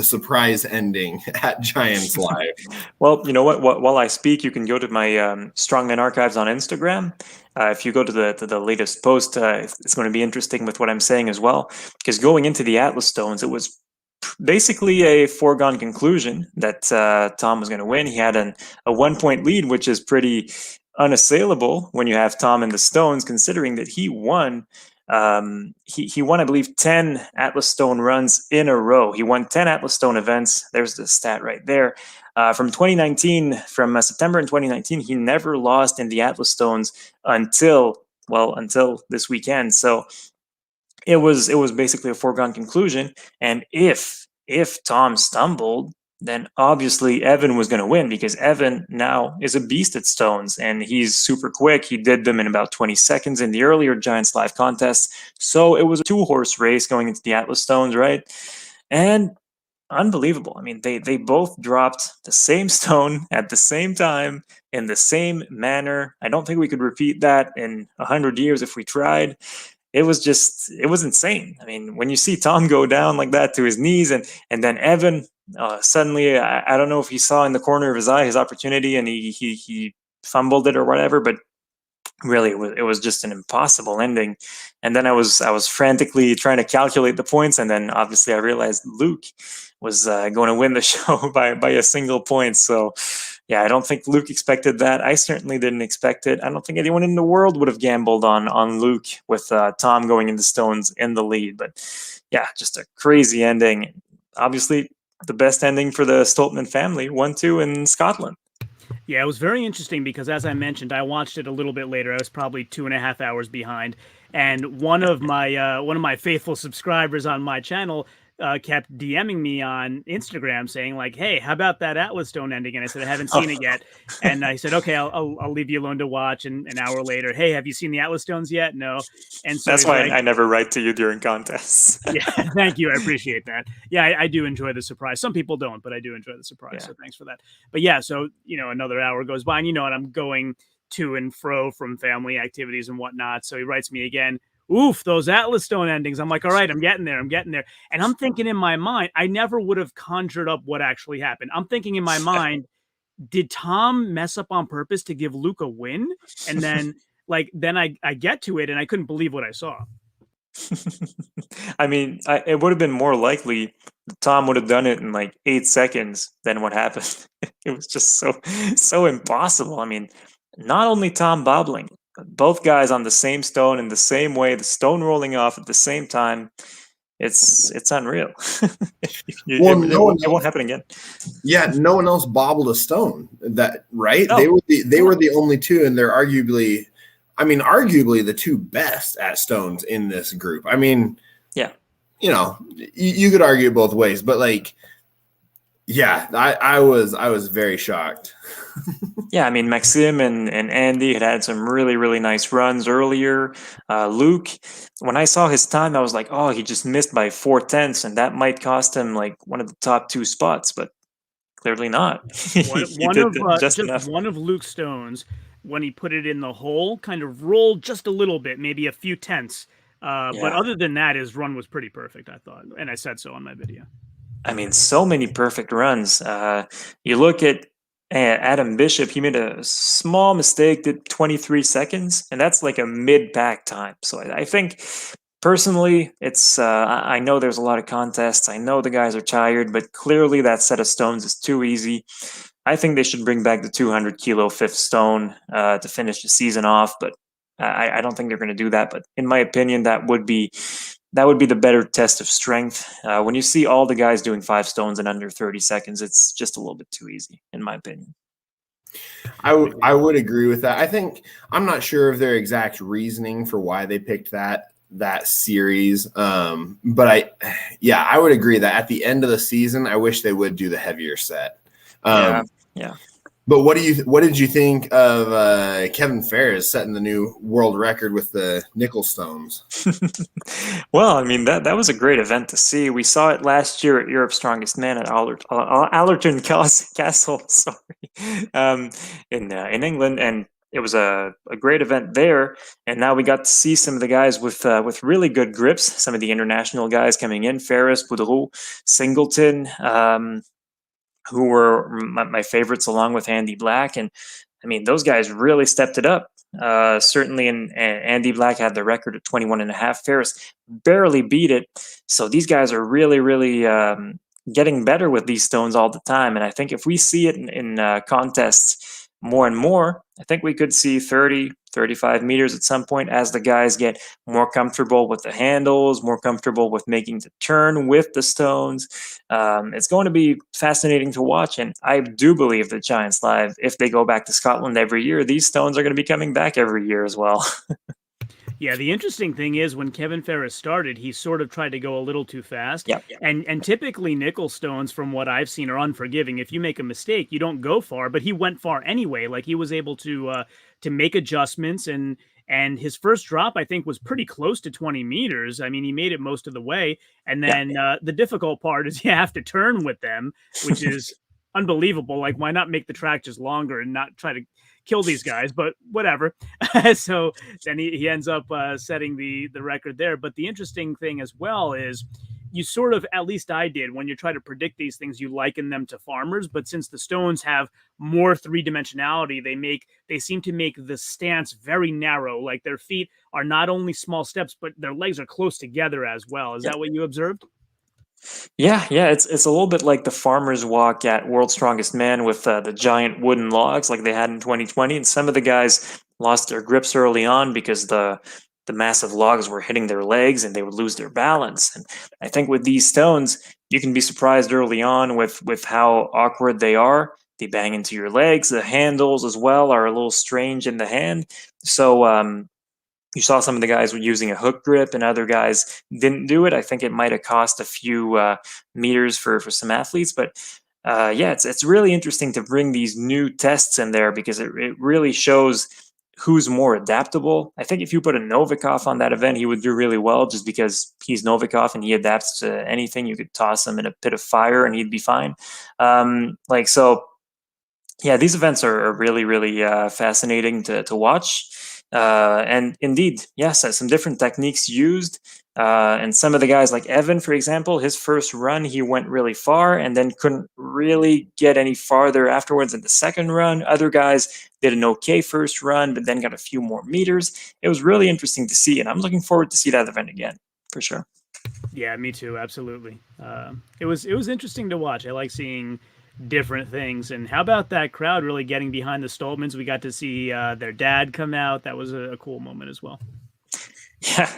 surprise ending at Giants Live? Well, you know what? While I speak, you can go to my Strongman archives on Instagram. If you go to the latest post, it's going to be interesting with what I'm saying as well, because going into the Atlas Stones, it was basically a foregone conclusion that Tom was going to win. He had a 1-point lead, which is pretty unassailable when you have Tom in the Stones, considering that he won. He won, I believe, 10 Atlas Stone runs in a row. He won 10 Atlas Stone events. There's the stat right there. From September in 2019, he never lost in the Atlas Stones until this weekend. So it was basically a foregone conclusion. And if Tom stumbled, then obviously Evan was going to win, because Evan now is a beast at stones and he's super quick. He did them in about 20 seconds in the earlier Giants Live contest. So it was a 2-horse race going into the Atlas stones, right? And unbelievable. I mean, they both dropped the same stone at the same time in the same manner. I don't think we could repeat that in 100 years if we tried. It was insane. I mean, when you see Tom go down like that to his knees, and then Evan suddenly, I don't know if he saw in the corner of his eye his opportunity and he fumbled it or whatever, but really it was just an impossible ending. And then I was frantically trying to calculate the points, and then obviously I realized Luke was going to win the show by a single point. So yeah, I don't think Luke expected that. I certainly didn't expect it. I don't think anyone in the world would have gambled on Luke with Tom going into stones in the lead. But yeah, just a crazy ending. Obviously the best ending for the Stoltman family, 1-2 in Scotland. Yeah, it was very interesting because, as I mentioned, I watched it a little bit later. I was probably 2.5 hours behind, and one of my faithful subscribers on my channel kept DMing me on Instagram saying like, "Hey, how about that Atlas Stone ending?" And I said, "I haven't seen it yet." And I said, "Okay, I'll leave you alone to watch." And an hour later, "Hey, have you seen the Atlas Stones yet?" No. And so that's why I never write to you during contests. Yeah, thank you. I appreciate that. Yeah, I do enjoy the surprise. Some people don't, but I do enjoy the surprise. Yeah. So thanks for that. But yeah, so another hour goes by, and and I'm going to and fro from family activities and whatnot. So he writes me again. Oof, those Atlas Stone endings. I'm like, all right, I'm getting there. And I'm thinking in my mind, I never would have conjured up what actually happened. I'm thinking in my mind, did Tom mess up on purpose to give Luke a win? And then then I get to it and I couldn't believe what I saw. I mean, it would have been more likely Tom would have done it in like 8 seconds than what happened. It was just so impossible. I mean, not only Tom bobbling, both guys on the same stone in the same way, the stone rolling off at the same time. It's unreal. It won't happen again. Yeah, no one else bobbled a stone. That right? No. They were the only two, and they're arguably the two best at stones in this group. I mean, yeah, you could argue both ways, but yeah, I was very shocked. Yeah, I mean, Maxime and Andy had some really, really nice runs earlier. Luke, when I saw his time, I was like, oh, he just missed by 4/10, and that might cost him like one of the top 2 spots, but clearly not. One of Luke's stones, when he put it in the hole, kind of rolled just a little bit, maybe a few tenths. But other than that, his run was pretty perfect, I thought, and I said so on my video. I mean, so many perfect runs. You look at Adam Bishop, he made a small mistake, did 23 seconds, and that's like a mid-pack time. So I think, personally, it's I know there's a lot of contests. I know the guys are tired, but clearly that set of stones is too easy. I think they should bring back the 200-kilo fifth stone to finish the season off, but I don't think they're going to do that. But in my opinion, that would be the better test of strength. When you see all the guys doing 5 stones in under 30 seconds, it's just a little bit too easy, in my opinion. I would agree with that. I think I'm not sure of their exact reasoning for why they picked that series, but I would agree that at the end of the season, I wish they would do the heavier set. Yeah. But what did you think of Kevin Ferriss setting the new world record with the nickel stones? Well, I mean, that was a great event to see. We saw it last year at Europe's Strongest Man at Allerton Castle, in England, and it was a great event there. And now we got to see some of the guys with really good grips. Some of the international guys coming in: Ferriss, Boudreau, Singleton. Who were my favorites, along with Andy Black. And I mean, those guys really stepped it up. Certainly, Andy Black had the record at 21.5. Ferriss barely beat it. So these guys are really, really getting better with these stones all the time. And I think if we see it in contests more and more, I think we could see 30, 35 meters at some point as the guys get more comfortable with the handles, more comfortable with making the turn with the stones. It's going to be fascinating to watch, and I do believe that Giants Live, if they go back to Scotland every year, these stones are going to be coming back every year as well. Yeah, the interesting thing is when Kevin Ferriss started, he sort of tried to go a little too fast. Yep. And typically nickel stones, from what I've seen, are unforgiving. If you make a mistake, you don't go far. But he went far anyway. Like he was able to make adjustments, and his first drop I think was pretty close to 20 meters. I mean, he made it most of the way. And then the difficult part is you have to turn with them, which is unbelievable. Like, why not make the track just longer and not try to kill these guys? But whatever. So then he ends up setting the record there. But the interesting thing as well is you sort of, at least I did, when you try to predict these things, you liken them to farmers. But since the stones have more three-dimensionality, they seem to make the stance very narrow. Like their feet are not only small steps, but their legs are close together as well. Is that what you observed? Yeah, it's a little bit like the farmer's walk at World's Strongest Man with the giant wooden logs like they had in 2020, and some of the guys lost their grips early on because the massive logs were hitting their legs and they would lose their balance. And I think with these stones, you can be surprised early on with how awkward they are. They bang into your legs. The handles as well are a little strange in the hand. So you saw some of the guys were using a hook grip and other guys didn't do it. I think it might have cost a few meters for some athletes, but yeah, it's really interesting to bring these new tests in there because it really shows who's more adaptable. I think if you put a Novikov on that event, he would do really well just because he's Novikov and he adapts to anything. You could toss him in a pit of fire and he'd be fine. So yeah, these events are really, really fascinating to watch. And indeed, yes, some different techniques used. And some of the guys, like Evan, for example, his first run, he went really far and then couldn't really get any farther afterwards in the second run. Other guys did an okay first run, but then got a few more meters. It was really interesting to see, and I'm looking forward to see that event again, for sure. Yeah, me too. Absolutely. It was interesting to watch. I like seeing different things. And how about that crowd really getting behind the Stoltmans? We got to see their dad come out. That was a cool moment as well. Yeah,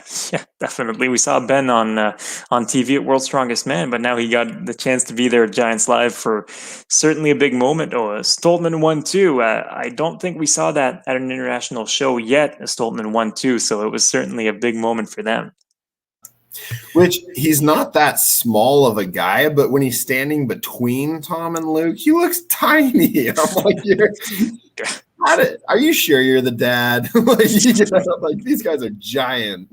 definitely. We saw Ben on TV at World's Strongest Man, but now he got the chance to be there at Giants Live for certainly a big moment. Oh, Stoltman won too. I don't think we saw that at an international show yet. Stoltman won too, so it was certainly a big moment for them. Which he's not that small of a guy, but when he's standing between Tom and Luke, he looks tiny. I'm like, are you sure you're the dad? Like these guys are giant.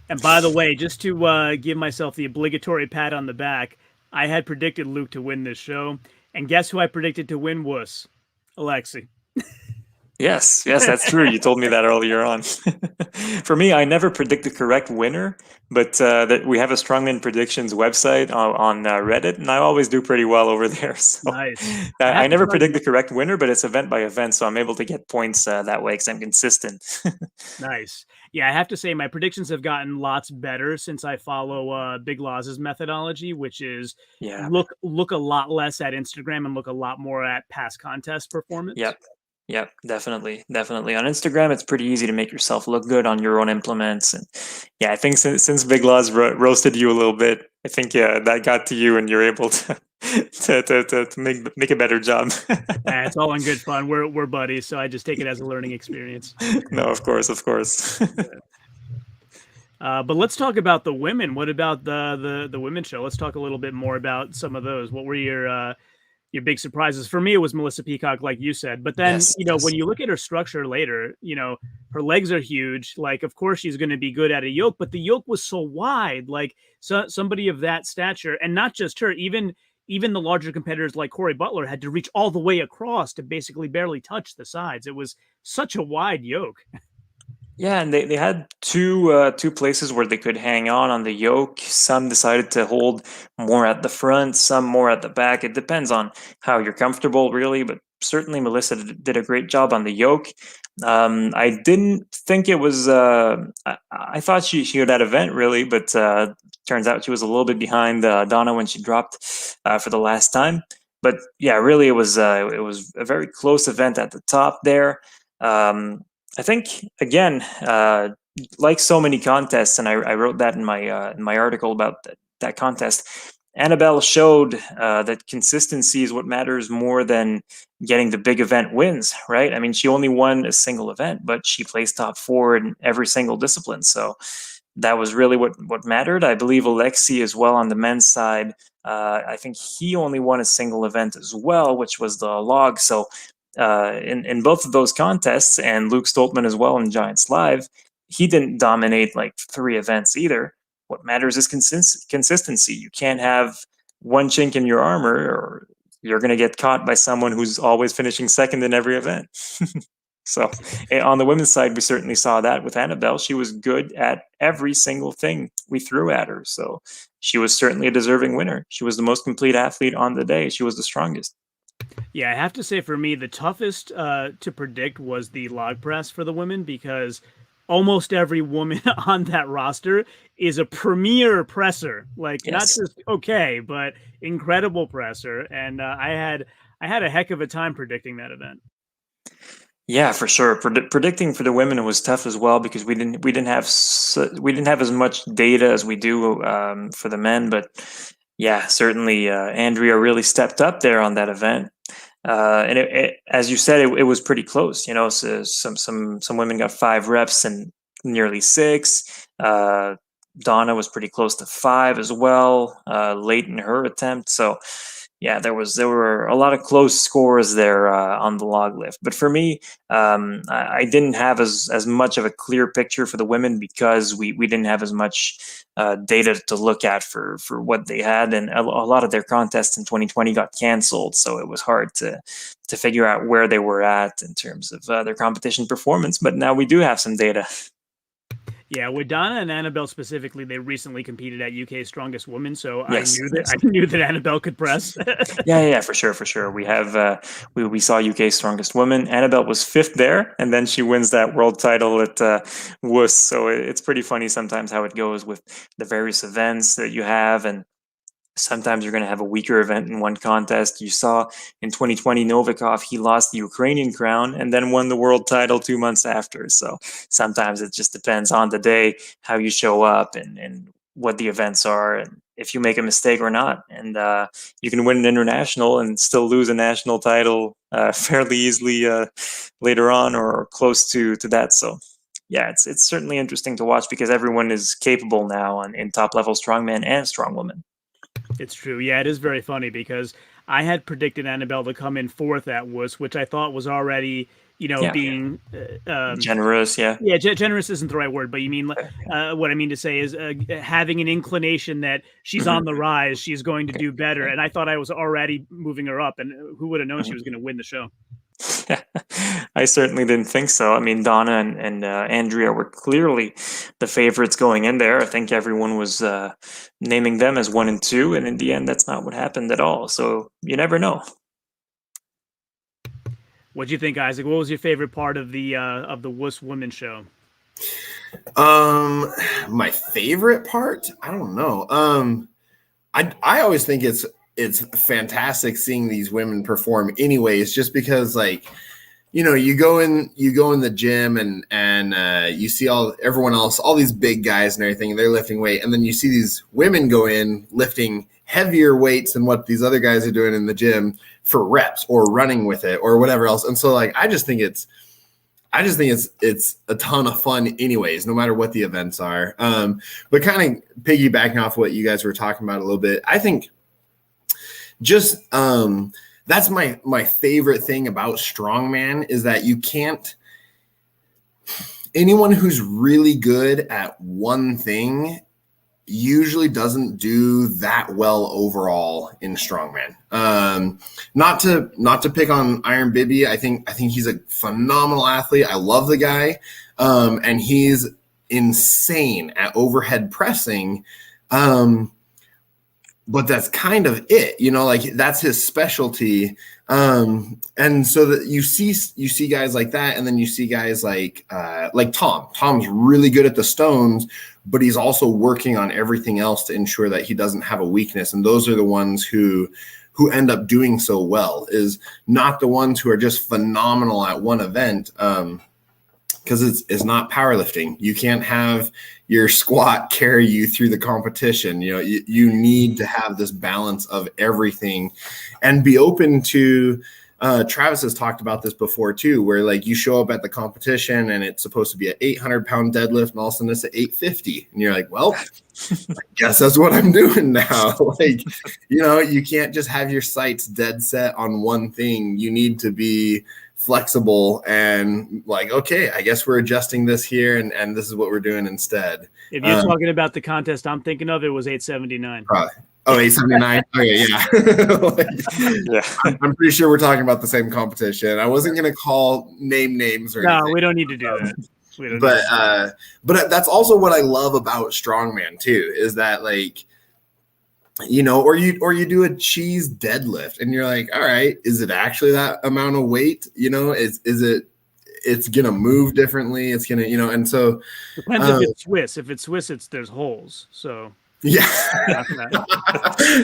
And by the way, just to give myself the obligatory pat on the back, I had predicted Luke to win this show, and guess who I predicted to win? Was Alexi. Yes, that's true. You told me that earlier on. For me, I never predict the correct winner, but that we have a Strongman predictions website on Reddit, and I always do pretty well over there. So nice. I never predict the correct winner, but it's event by event, so I'm able to get points that way because I'm consistent. Nice. Yeah, I have to say my predictions have gotten lots better since I follow Big Law's methodology, which is look a lot less at Instagram and look a lot more at past contest performance. Yep, definitely. On Instagram, it's pretty easy to make yourself look good on your own implements. And yeah, I think since Big Law's roasted you a little bit, I think that got to you, and you're able to make a better job. It's all in good fun. We're buddies, so I just take it as a learning experience. No, of course. But let's talk about the women. What about the women's show? Let's talk a little bit more about some of those. What were your big surprises? For me, it was Melissa Peacock, like you said. But then, when you look at her structure later, her legs are huge. Like, of course, she's going to be good at a yoke, but the yoke was so wide. Like, somebody of that stature, and not just her, even the larger competitors like Corey Butler had to reach all the way across to basically barely touch the sides. It was such a wide yoke. Yeah, and they had two places where they could hang on the yoke. Some decided to hold more at the front, some more at the back. It depends on how you're comfortable, really. But certainly, Melissa did a great job on the yoke. I didn't think it was. I thought she had that event really, but turns out she was a little bit behind Donna when she dropped for the last time. But yeah, really, it was a very close event at the top there. I think again, like so many contests, and I wrote that in my article about that contest. Annabelle showed that consistency is what matters more than getting the big event wins, right? I mean, she only won a single event, but she placed top 4 in every single discipline. So that was really what mattered. I believe Alexei as well on the men's side. I think he only won a single event as well, which was the log. So in both of those contests, and Luke Stoltman as well in Giants Live, he didn't dominate like 3 events either. What matters is consistency. You can't have one chink in your armor, or you're going to get caught by someone who's always finishing second in every event. So on the women's side, we certainly saw that with Annabelle. She was good at every single thing we threw at her. So she was certainly a deserving winner. She was the most complete athlete on the day. She was the strongest. Yeah, I have to say for me, the toughest to predict was the log press for the women, because almost every woman on that roster is a premier presser. Like, Yes. not just okay, but incredible presser. And I had a heck of a time predicting that event. Yeah, for sure. Predicting for the women was tough as well, because we didn't have as much data as we do for the men. But yeah, certainly Andrea really stepped up there on that event. And it, as you said, it was pretty close. You know, so some women got 5 reps and nearly 6. Donna was pretty close to 5 as well, late in her attempt. So yeah, there were a lot of close scores there on the log lift. But for me, I didn't have as much of a clear picture for the women, because we didn't have as much data to look at for what they had, and a lot of their contests in 2020 got canceled, so it was hard to figure out where they were at in terms of their competition performance. But now we do have some data. Yeah, with Donna and Annabelle specifically, they recently competed at UK's Strongest Woman, so Yes, I knew that Annabelle could press. yeah, for sure. We have we saw UK's Strongest Woman. Annabelle was 5th there, and then she wins that world title at WUS. So it's pretty funny sometimes how it goes with the various events that you have, and sometimes you're going to have a weaker event in one contest. You saw in 2020 Novikov, he lost the Ukrainian crown and then won the world title 2 months after. So sometimes it just depends on the day, how you show up, and what the events are, and if you make a mistake or not. And you can win an international and still lose a national title fairly easily later on, or close to that. So yeah, it's certainly interesting to watch, because everyone is capable now in top level strongman and strongwoman. It's true. Yeah, it is very funny, because I had predicted Annabelle to come in 4th at WUS, which I thought was already, being generous. Yeah. Yeah, generous isn't the right word, but you mean what I mean to say is having an inclination that she's on the rise, she's going to do better, and I thought I was already moving her up, and who would have known she was going to win the show? I certainly didn't think so. I mean, Donna and Andrea were clearly the favorites going in there. I think everyone was naming them as 1 and 2, and in the end, that's not what happened at all. So you never know. What do you think, Isaac? What was your favorite part of the WUS Women's show? My favorite part? I don't know. I always think it's fantastic seeing these women perform anyways, just because, like, you go in the gym and you see everyone else, all these big guys and everything, they're lifting weight, and then you see these women go in lifting heavier weights than what these other guys are doing in the gym for reps, or running with it, or whatever else. And so, like, I just think it's a ton of fun anyways, no matter what the events are. But kind of piggybacking off what you guys were talking about a little bit, I think just that's my favorite thing about strongman, is that you can't, anyone who's really good at one thing usually doesn't do that well overall in strongman. Not to pick on Iron Bibby. I think he's a phenomenal athlete. I love the guy. And he's insane at overhead pressing. But that's kind of it, like, that's his specialty. And so that you see guys like that, and then you see guys like Tom. Tom's really good at the stones, but he's also working on everything else to ensure that he doesn't have a weakness. And those are the ones who end up doing so well, is not the ones who are just phenomenal at one event. because it's not powerlifting. You can't have your squat carry you through the competition. You need to have this balance of everything and be open to Travis has talked about this before too, where like you show up at the competition and it's supposed to be an 800-pound deadlift and all of a sudden it's at 850 and you're like, well, I guess that's what I'm doing now. Like, you can't just have your sights dead set on one thing. You need to be flexible and like, okay, I guess we're adjusting this here and this is what we're doing instead. If you're talking about the contest I'm thinking of, it was 879. Probably. Oh, 879. Okay, yeah. I'm pretty sure we're talking about the same competition. I wasn't going to call names or anything. No, we don't need to do that. But that's also what I love about Strongman too, is that like, or you do a cheese deadlift and you're like, all right, is it actually that amount of weight? It's going to move differently. It's going to, and so. Depends if it's Swiss. If it's Swiss, there's holes. So. Yeah.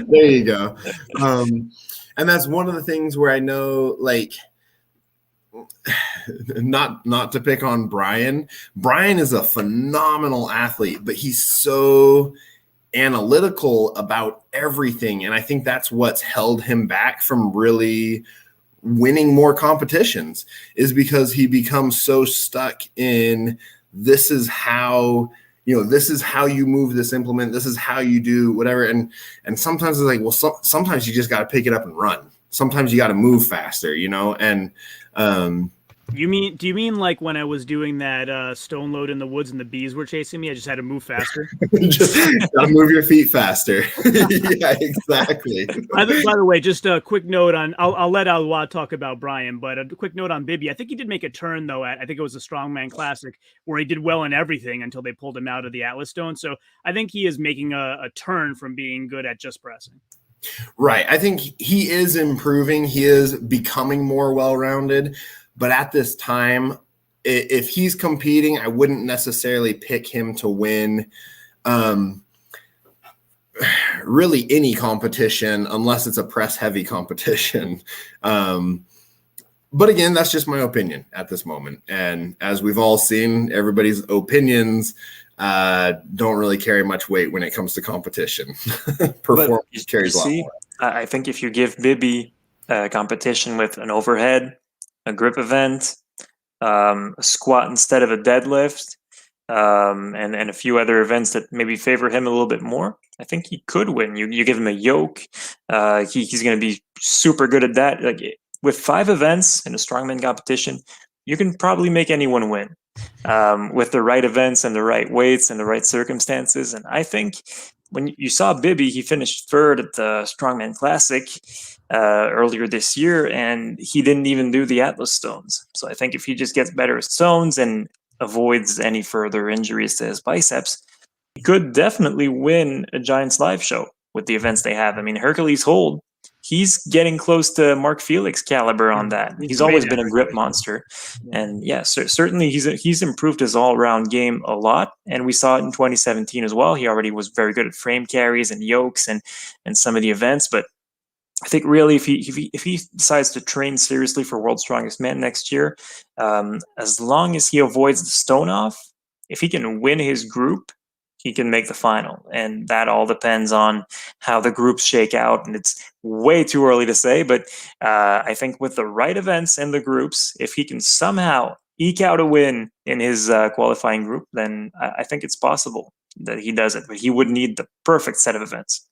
There you go. And that's one of the things where I know, like, not to pick on Brian. Brian is a phenomenal athlete, but he's so analytical about everything. And I think that's what's held him back from really winning more competitions, is because he becomes so stuck in this is how you move this implement. This is how you do whatever. And sometimes it's like, well, sometimes you just got to pick it up and run. Sometimes you got to move faster, and do you mean like when I was doing that stone load in the woods and the bees were chasing me, I just had to move faster? Just got to move your feet faster. Yeah, exactly. By the way, just a quick note on, I'll let Eloi talk about Brian, but a quick note on Bibby. I think he did make a turn though I think it was a Strongman Classic where he did well in everything until they pulled him out of the Atlas Stone. So I think he is making a turn from being good at just pressing. Right. I think he is improving. He is becoming more well-rounded. But at this time, if he's competing, I wouldn't necessarily pick him to win really any competition unless it's a press-heavy competition. But again, that's just my opinion at this moment. And as we've all seen, everybody's opinions don't really carry much weight when it comes to competition. Performance carries a lot more. I think if you give Bibby a competition with an overhead, a grip event, a squat instead of a deadlift, and a few other events that maybe favor him a little bit more, I think he could win. You give him a yoke, he's going to be super good at that. Like with 5 events in a strongman competition, you can probably make anyone win with the right events and the right weights and the right circumstances. And I think when you saw Bibby, he finished 3rd at the Strongman Classic earlier this year, and he didn't even do the Atlas Stones. So I think if he just gets better at stones and avoids any further injuries to his biceps, he could definitely win a Giants live show with the events they have. I mean, Hercules Hold, he's getting close to Mark Felix caliber on that. He's always been a grip monster. And yeah, certainly he's improved his all-around game a lot. And we saw it in 2017 as well. He already was very good at frame carries and yokes and some of the events. But I think really if he decides to train seriously for World's Strongest Man next year, as long as he avoids the stone off, if he can win his group, he can make the final. And that all depends on how the groups shake out. And it's way too early to say, but I think with the right events and the groups, if he can somehow eke out a win in his qualifying group, then I think it's possible that he does it. But he would need the perfect set of events.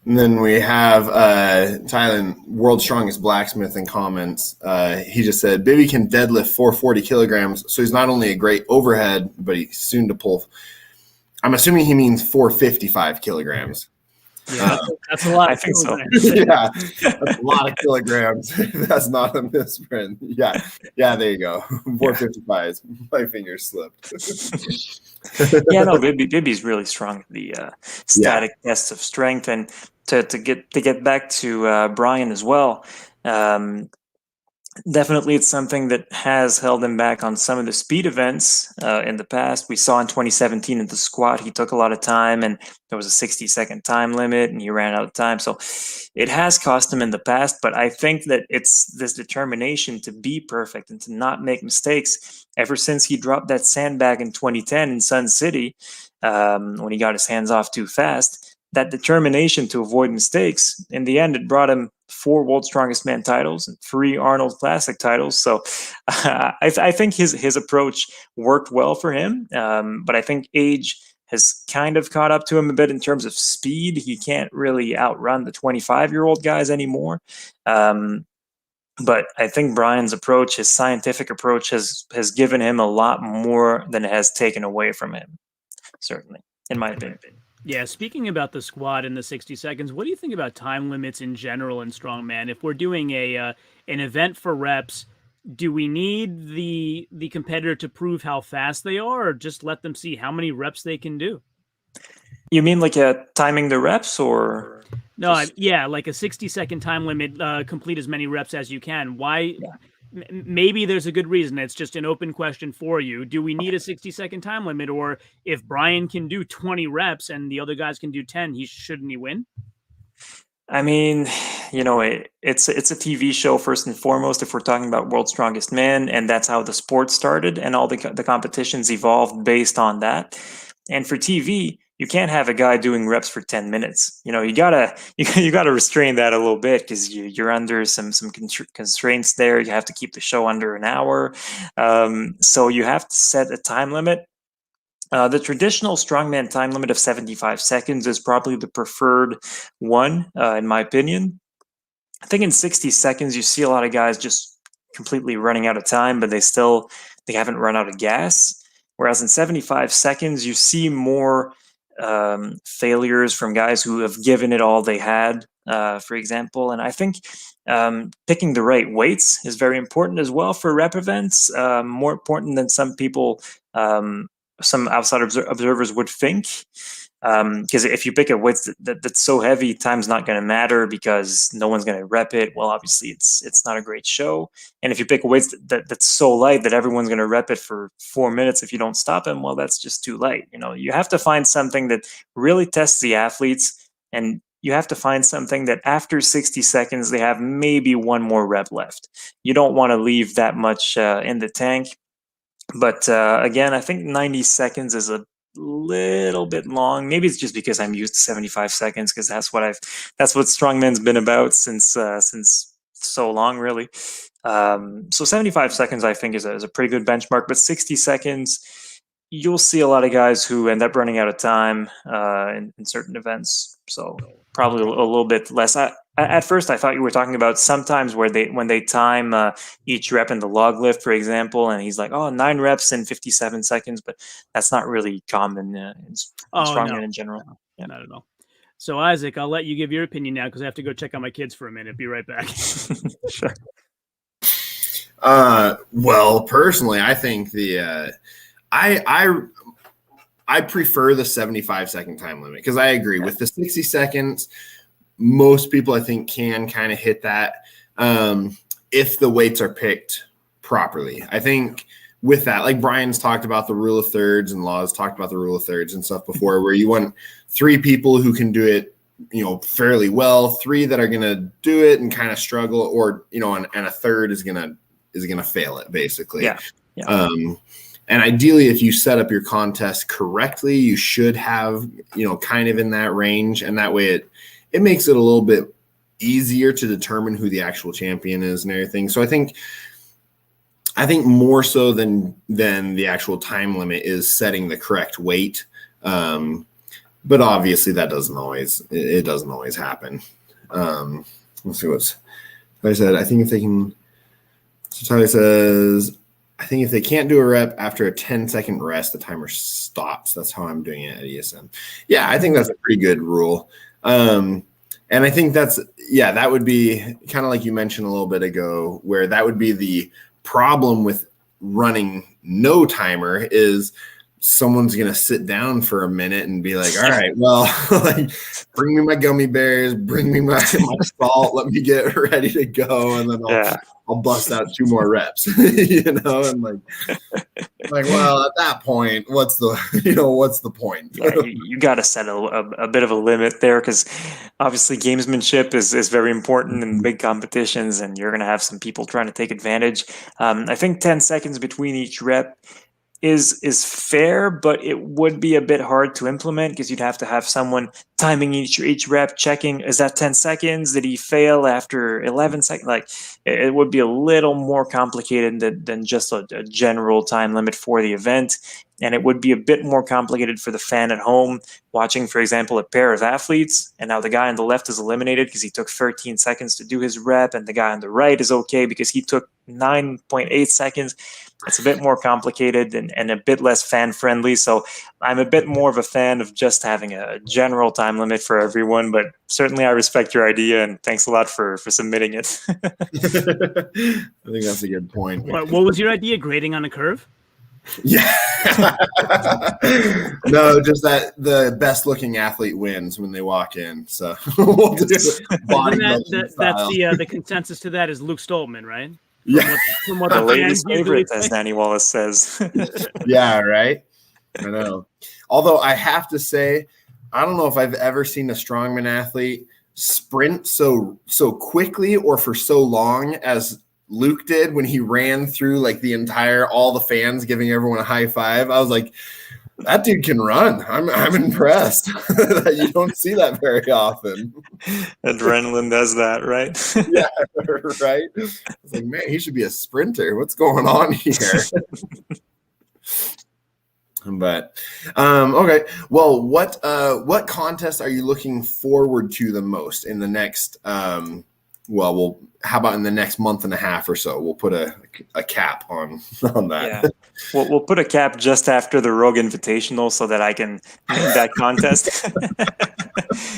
And then we have Tylen, World's Strongest Blacksmith, in comments. He just said, Bibby can deadlift 440 kilograms, so he's not only a great overhead, but he's soon to pull. I'm assuming he means 455 kilograms. Yeah, that's a lot. I think so. Yeah, that's a lot of kilograms. That's not a misprint. Yeah, there you go. 455. My fingers slipped. Yeah, no, Bibby's really strong at the static tests of strength. And to get back to Brian as well, Definitely, it's something that has held him back on some of the speed events in the past. We saw in 2017 at the squat, he took a lot of time, and there was a 60-second time limit, and he ran out of time. So it has cost him in the past, but I think that it's this determination to be perfect and to not make mistakes ever since he dropped that sandbag in 2010 in Sun City when he got his hands off too fast. That determination to avoid mistakes, in the end, it brought him 4 World's Strongest Man titles and 3 Arnold Classic titles. So I think his approach worked well for him. But I think age has kind of caught up to him a bit in terms of speed. He can't really outrun the 25-year-old guys anymore. But I think Brian's approach, his scientific approach, has given him a lot more than it has taken away from him, certainly, in my opinion. Yeah, speaking about the squat and the 60 seconds, what do you think about time limits in general in strongman? If we're doing an event for reps, do we need the competitor to prove how fast they are, or just let them see how many reps they can do? You mean like timing the reps, or? No, yeah, like a 60-second time limit, complete as many reps as you can. Why? Yeah. Maybe there's a good reason. It's just an open question for you. Do we need a 60-second time limit, or if Brian can do 20 reps and the other guys can do 10, shouldn't he win? I mean, you know, it's a TV show first and foremost. If we're talking about World's Strongest Man, and that's how the sport started, and all the competitions evolved based on that. And for TV, you can't have a guy doing reps for 10 minutes. You know, you gotta restrain that a little bit, because you're under some constraints there. You have to keep the show under an hour, so you have to set a time limit. The traditional strongman time limit of 75 seconds is probably the preferred one, in my opinion. I think in 60 seconds, you see a lot of guys just completely running out of time, but they haven't run out of gas. Whereas in 75 seconds, you see more failures from guys who have given it all they had, for example. And I think picking the right weights is very important as well for rep events, more important than some people, some outside observers would think. Because if you pick a weight that's so heavy, time's not going to matter because no one's going to rep it. Well, obviously, it's not a great show. And if you pick a weight that's so light that everyone's going to rep it for 4 minutes if you don't stop them, well, that's just too light. You know, you have to find something that really tests the athletes, and you have to find something that after 60 seconds, they have maybe one more rep left. You don't want to leave that much in the tank. But again, I think 90 seconds is a little bit long. Maybe it's just because I'm used to 75 seconds, because that's what strongman's been about since so long, really. So 75 seconds, I think, is a pretty good benchmark. But 60 seconds, you'll see a lot of guys who end up running out of time in certain events. So probably a little bit less. At first, I thought you were talking about sometimes when they time each rep in the log lift, for example, and he's like, 9 reps in 57 seconds, but that's not really common in strongman in general. No, yeah. Not at all. So, Isaac, I'll let you give your opinion now, because I have to go check on my kids for a minute. Be right back. Sure. Well, personally, I think I prefer the 75-second time limit, because I agree with the 60 seconds. Most people, I think, can kind of hit that if the weights are picked properly. I think with that, like Brian's talked about the rule of thirds, and Law's talked about the rule of thirds and stuff before, where you want 3 people who can do it, you know, fairly well, 3 that are going to do it and kind of struggle, or, you know, and a third is going to fail it, basically. Yeah. And ideally, if you set up your contest correctly, you should have, you know, kind of in that range, and that way it makes it a little bit easier to determine who the actual champion is and everything. So I think more so than the actual time limit is setting the correct weight. But obviously that doesn't always happen. Let's see what I said. I think if they can, so Tyler says, I think if they can't do a rep after a 10-second rest, the timer stops. That's how I'm doing it at ESM. Yeah, I think that's a pretty good rule. And I think that would be kind of like you mentioned a little bit ago, where that would be the problem with running no timer is someone's gonna sit down for a minute and be like, all right, well, like, bring me my gummy bears, bring me my salt, let me get ready to go, and then I'll bust out 2 more reps, and well, at that point, what's the point? Yeah, you got to set a bit of a limit there, because obviously gamesmanship is very important in big competitions, and you're going to have some people trying to take advantage. I think 10 seconds between each rep is fair, but it would be a bit hard to implement, because you'd have to have someone timing each rep, checking, is that 10 seconds? Did he fail after 11 seconds? Like, it would be a little more complicated than just a general time limit for the event. And it would be a bit more complicated for the fan at home watching, for example, a pair of athletes, and now the guy on the left is eliminated because he took 13 seconds to do his rep, and the guy on the right is okay because he took 9.8 seconds. It's a bit more complicated and a bit less fan-friendly, so I'm a bit more of a fan of just having a general time limit for everyone, but certainly I respect your idea, and thanks a lot for submitting it. I think that's a good point. What was your idea? Grading on a curve? Yeah. No, just that the best looking athlete wins when they walk in. So we'll do that's the consensus to that is Luke Stoltman, right? From what the ladies' favorite, as Danny Wallace says. Yeah, right. I know. Although I have to say, I don't know if I've ever seen a strongman athlete sprint so quickly or for so long as Luke did when he ran through like all the fans giving everyone a high five. I was like, that dude can run. I'm impressed that you don't see that very often. Adrenaline does that, right? Yeah, right. I was like, man, he should be a sprinter. What's going on here? But okay. Well, what contest are you looking forward to the most in the next how about in the next month and a half or so? We'll put a cap on that. Yeah. We'll put a cap just after the Rogue Invitational so that I can win that contest.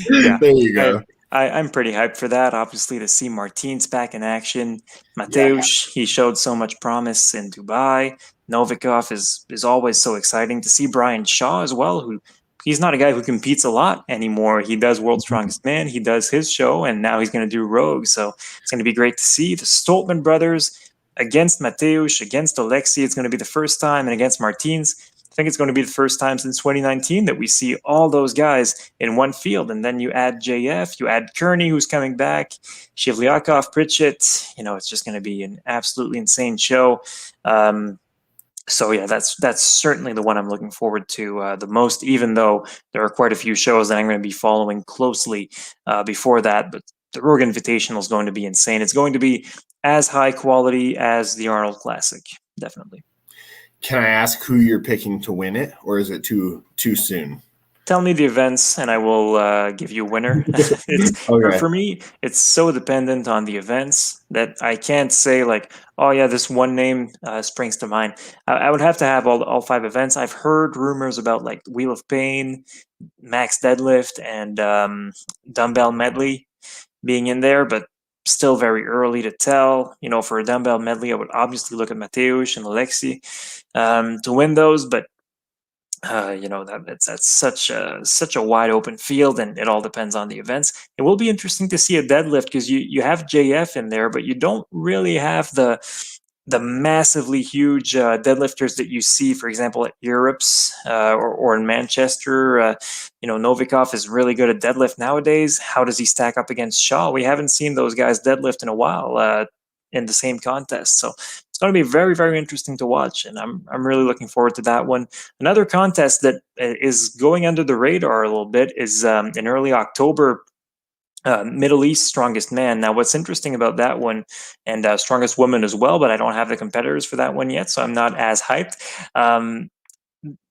Yeah. There you go. I'm pretty hyped for that. Obviously, to see Martins back in action. Mateusz, he showed so much promise in Dubai. Novikov is always so exciting. To see Brian Shaw as well, who he's not a guy who competes a lot anymore. He does World's Strongest Man. He does his show, and now he's going to do Rogue. So it's going to be great to see the Stoltman brothers against Mateusz, against Alexei. It's going to be the first time, and against Martins. I think it's going to be the first time since 2019 that we see all those guys in one field. And then you add JF, you add Kearney, who's coming back, Shivlyakov, Pritchett. It's just going to be an absolutely insane show. So yeah, that's certainly the one I'm looking forward to the most, even though there are quite a few shows that I'm going to be following closely before that. But the Rogue Invitational is going to be insane. It's going to be as high quality as the Arnold Classic, definitely. Can I ask who you're picking to win it, or is it too soon? Tell me the events, and I will give you a winner. Okay. For me, it's so dependent on the events that I can't say like, oh yeah, this one name springs to mind. I would have to have all 5 events. I've heard rumors about like Wheel of Pain, Max Deadlift, and Dumbbell Medley being in there, but still very early to tell. For a Dumbbell Medley, I would obviously look at Mateusz and Alexei to win those, but that's such a wide open field, and it all depends on the events. It will be interesting to see a deadlift because you have JF in there, but you don't really have the massively huge deadlifters that you see, for example, at Europe's or in Manchester. Novikov is really good at deadlift nowadays. How does he stack up against Shaw? We haven't seen those guys deadlift in a while in the same contest. So it's going to be very, very interesting to watch, and I'm really looking forward to that one. Another contest that is going under the radar a little bit is in early October. Middle East Strongest Man. Now, what's interesting about that one, and Strongest Woman as well, but I don't have the competitors for that one yet, so I'm not as hyped.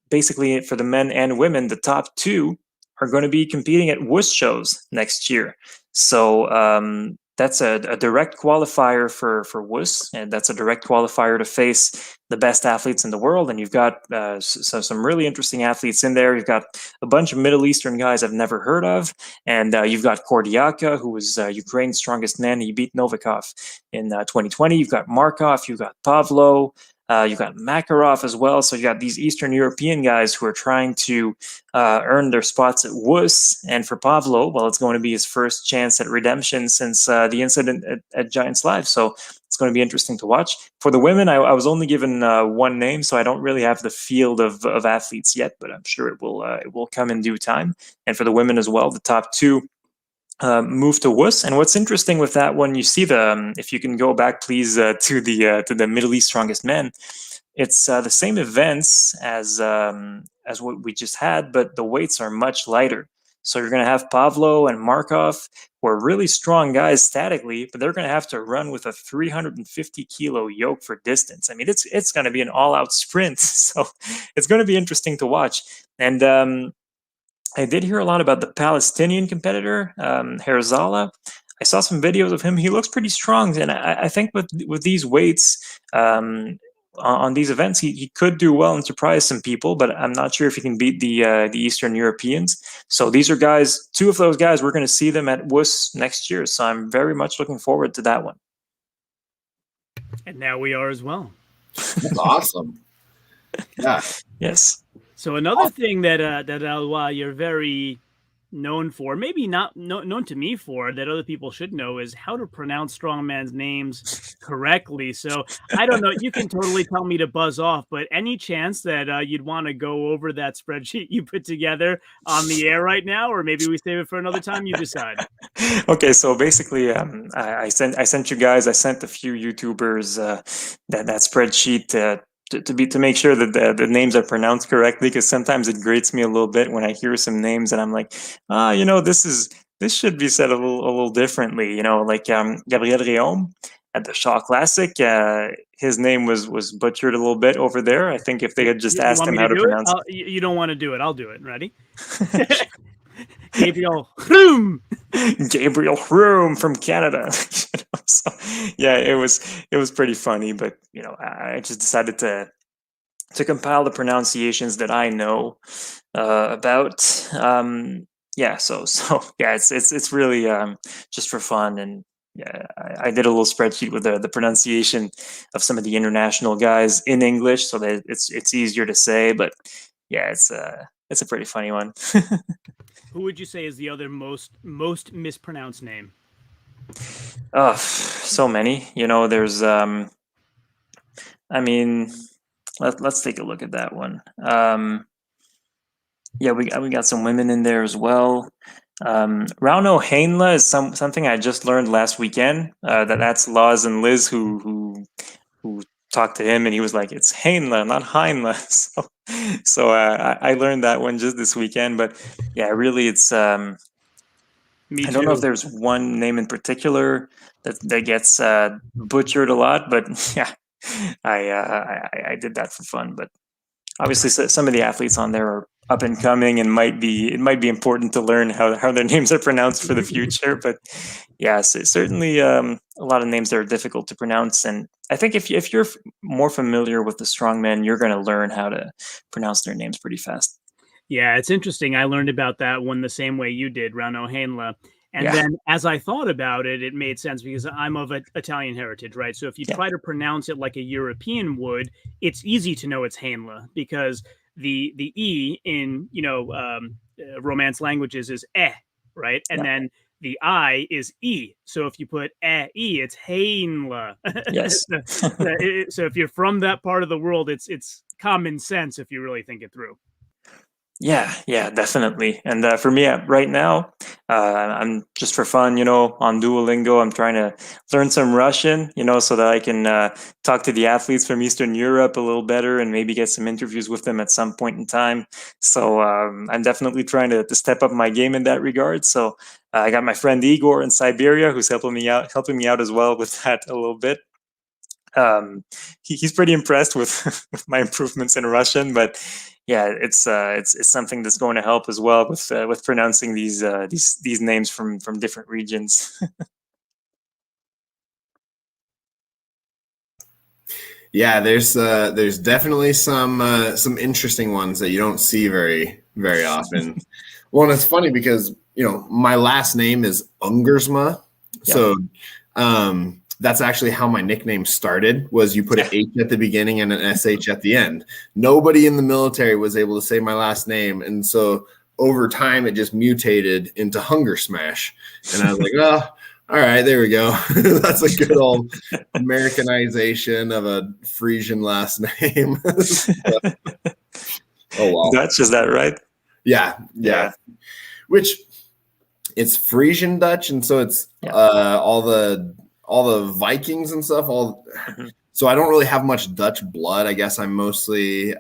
Basically, for the men and women, the top 2 are going to be competing at WUS shows next year. So that's a direct qualifier for WUS, and that's a direct qualifier to face the best athletes in the world. And you've got some really interesting athletes in there. You've got a bunch of Middle Eastern guys I've never heard of, and you've got Kordiaka, who was Ukraine's strongest man. He beat Novikov in 2020. You've got Markov, you've got Pavlo, You got Makarov as well. So you got these Eastern European guys who are trying to earn their spots at WUS. And for Pavlo, well, it's going to be his first chance at redemption since the incident at Giants Live. So it's going to be interesting to watch. For the women, I was only given one name, so I don't really have the field of athletes yet, but I'm sure it will come in due time. And for the women as well, the top two move to WUS. And what's interesting with that one, you see if you can go back, please, to the Middle East Strongest Men. It's the same events as what we just had, but the weights are much lighter. So you're going to have Pavlo and Markov, who are really strong guys statically, but they're going to have to run with a 350 kilo yoke for distance. I mean, it's going to be an all-out sprint, so it's going to be interesting to watch. And I did hear a lot about the Palestinian competitor, Herzala. I saw some videos of him. He looks pretty strong, and I think with these weights on these events, he could do well and surprise some people. But I'm not sure if he can beat the Eastern Europeans. So these are guys. Two of those guys, we're going to see them at WUS next year. So I'm very much looking forward to that one. And now we are as well. That's awesome. Yeah. Yes. So another thing that Eloi, you're very known for, maybe not known to me for, that other people should know, is how to pronounce strongman's names correctly. So I don't know, you can totally tell me to buzz off, but any chance that you'd want to go over that spreadsheet you put together on the air right now, or maybe we save it for another time? You decide. Okay, so basically, I sent you guys. I sent a few YouTubers that spreadsheet to make sure that the names are pronounced correctly, because sometimes it grates me a little bit when I hear some names and I'm like, this should be said a little differently, like Gabriel Réaume at the Shaw Classic. His name was butchered a little bit over there. I think if they had just asked him how to pronounce it. You don't want to do it. I'll do it. Ready? Gabriel Room. Gabriel Room from Canada. So yeah, it was pretty funny, but I just decided to compile the pronunciations that I know about. So yeah, it's really just for fun. And yeah, I did a little spreadsheet with the pronunciation of some of the international guys in English, so that it's easier to say. But yeah, it's a pretty funny one. Who would you say is the other most mispronounced name? Oh, so many. There's let's take a look at that one. Yeah, we got some women in there as well. Rauno Heinla is something I just learned last weekend. That's Laz and Liz who talked to him, and he was like, it's Heinla, not Heinla. So I learned that one just this weekend. But yeah, really, it's I don't know if there's one name in particular that gets butchered a lot, but yeah, I did that for fun. But obviously, some of the athletes on there are up and coming, and it might be important to learn how their names are pronounced for the future. But yeah, so certainly a lot of names that are difficult to pronounce. And I think if you're more familiar with the strongmen, you're going to learn how to pronounce their names pretty fast. Yeah, it's interesting. I learned about that one the same way you did, Rauno Heinla. And then as I thought about it, it made sense because I'm of Italian heritage, right? So if you try to pronounce it like a European would, it's easy to know it's Heinla, because the E in, Romance languages is right? And then the I is E. So if you put E, it's Heinla. Yes. So if you're from that part of the world, it's common sense if you really think it through. Yeah, definitely. And for me right now, I'm just for fun, on Duolingo, I'm trying to learn some Russian, so that I can talk to the athletes from Eastern Europe a little better and maybe get some interviews with them at some point in time. So I'm definitely trying to step up my game in that regard. So I got my friend Igor in Siberia who's helping me out as well with that a little bit. He's pretty impressed with my improvements in Russian, but yeah, it's something that's going to help as well with pronouncing these names from different regions. Yeah, there's definitely some interesting ones that you don't see very often. Well, and it's funny because my last name is Ungersma, so that's actually how my nickname started, was you put an H at the beginning and an SH at the end. Nobody in the military was able to say my last name. And so over time, it just mutated into Hunger Smash. And I was like, oh, all right, there we go. That's a good old Americanization of a Frisian last name. Oh, wow. Dutch, is that right? Yeah. Which it's Frisian Dutch, and so it's all the Vikings and stuff. So I don't really have much Dutch blood. I guess I'm mostly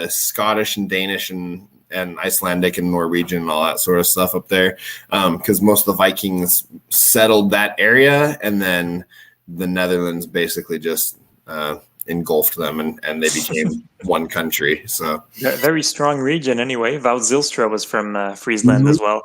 Scottish and Danish and Icelandic and Norwegian and all that sort of stuff up there, because most of the Vikings settled that area, and then the Netherlands basically just engulfed them, and they became one country. So very strong region anyway. Wout Zylstra was from Friesland as well.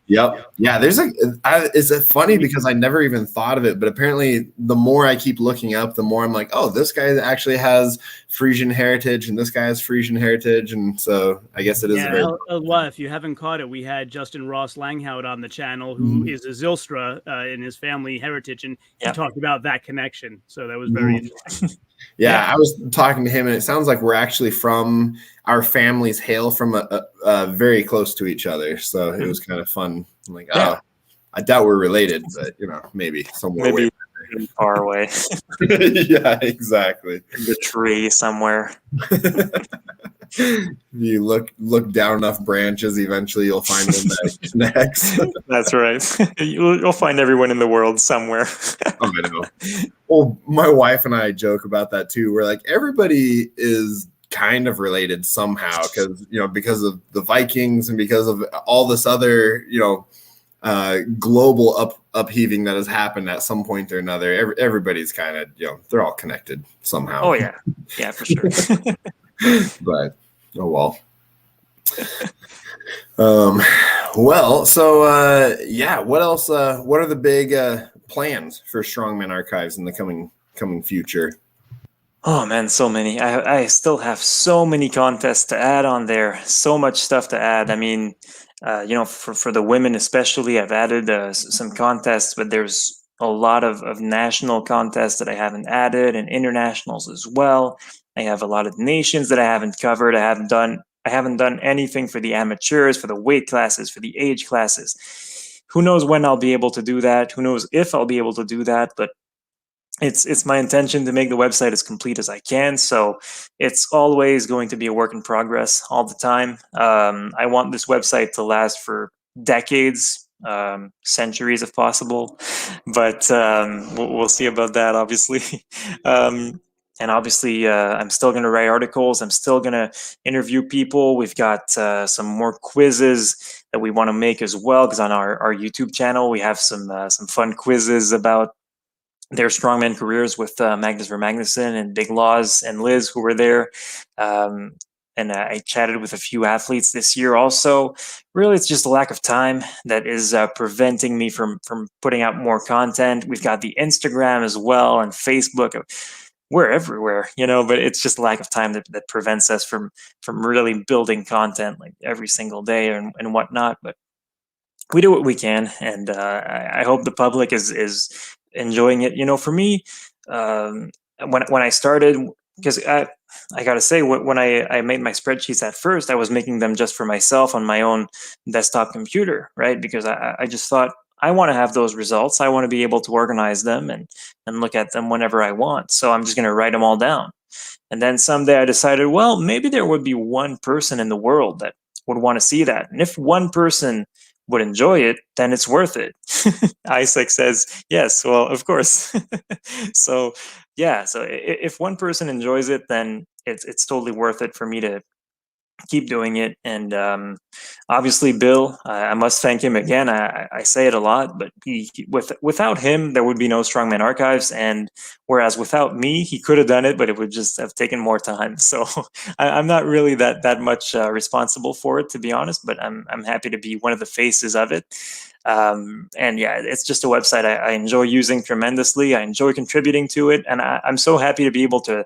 Yep. Yeah, it's funny because I never even thought of it, but apparently the more I keep looking up, the more I'm like, oh, this guy actually has Frisian heritage, and this guy has Frisian heritage, and so I guess it is. Well, if you haven't caught it, we had Justin Ross Langhout on the channel, who is a Zylstra in his family heritage, and he talked about that connection. So that was very interesting. Yeah, I was talking to him, and it sounds like we're actually from, our families hail from a very close to each other. So it was kind of fun. I'm like, oh, I doubt we're related, but maybe somewhere way far away. Yeah, exactly. In the tree somewhere. You look down enough branches, eventually you'll find one that connects. That's right. You'll find everyone in the world somewhere. Oh, I know. Well, my wife and I joke about that too. We're like, everybody is kind of related somehow, because of the Vikings and because of all this other global upheaving that has happened at some point or another. Everybody's kind of they're all connected somehow. Oh yeah, for sure. But oh well. Well, so what else? What are the big plans for Strongman Archives in the coming future? Oh man, so many. I still have so many contests to add on there. So much stuff to add. I mean, for the women especially, I've added some contests, but there's a lot of national contests that I haven't added, and internationals as well. I have a lot of nations that I haven't covered. I haven't done anything for the amateurs, for the weight classes, for the age classes. Who knows when I'll be able to do that? Who knows if I'll be able to do that? But it's my intention to make the website as complete as I can. So it's always going to be a work in progress all the time. I want this website to last for decades, centuries if possible, but we'll see about that, obviously. And obviously, I'm still going to write articles. I'm still going to interview people. We've got some more quizzes that we want to make as well, because on our YouTube channel, we have some fun quizzes about their strongman careers with Magnus Vermagnuson and Big Laws and Liz, who were there. And I chatted with a few athletes this year also. Really, it's just a lack of time that is preventing me from putting out more content. We've got the Instagram as well and Facebook. We're everywhere, but it's just a lack of time that prevents us from really building content like every single day and whatnot. But we do what we can, and I hope the public is enjoying it. For me, when I started, because I gotta say, when I made my spreadsheets at first, I was making them just for myself on my own desktop computer, right? Because I just thought, I want to have those results. I want to be able to organize them and look at them whenever I want. So I'm just going to write them all down. And then someday I decided, well, maybe there would be one person in the world that would want to see that. And if one person would enjoy it, then it's worth it. Isaac says, yes, well, of course. So if one person enjoys it, then it's totally worth it for me to keep doing it. And obviously Bill, I must thank him again. I say it a lot, but without him there would be no Strongman Archives, and whereas without me he could have done it, but it would just have taken more time. So I'm not really that much responsible for it, to be honest, but I'm happy to be one of the faces of it. And yeah, it's just a website I enjoy using tremendously. I enjoy contributing to it, and I'm so happy to be able to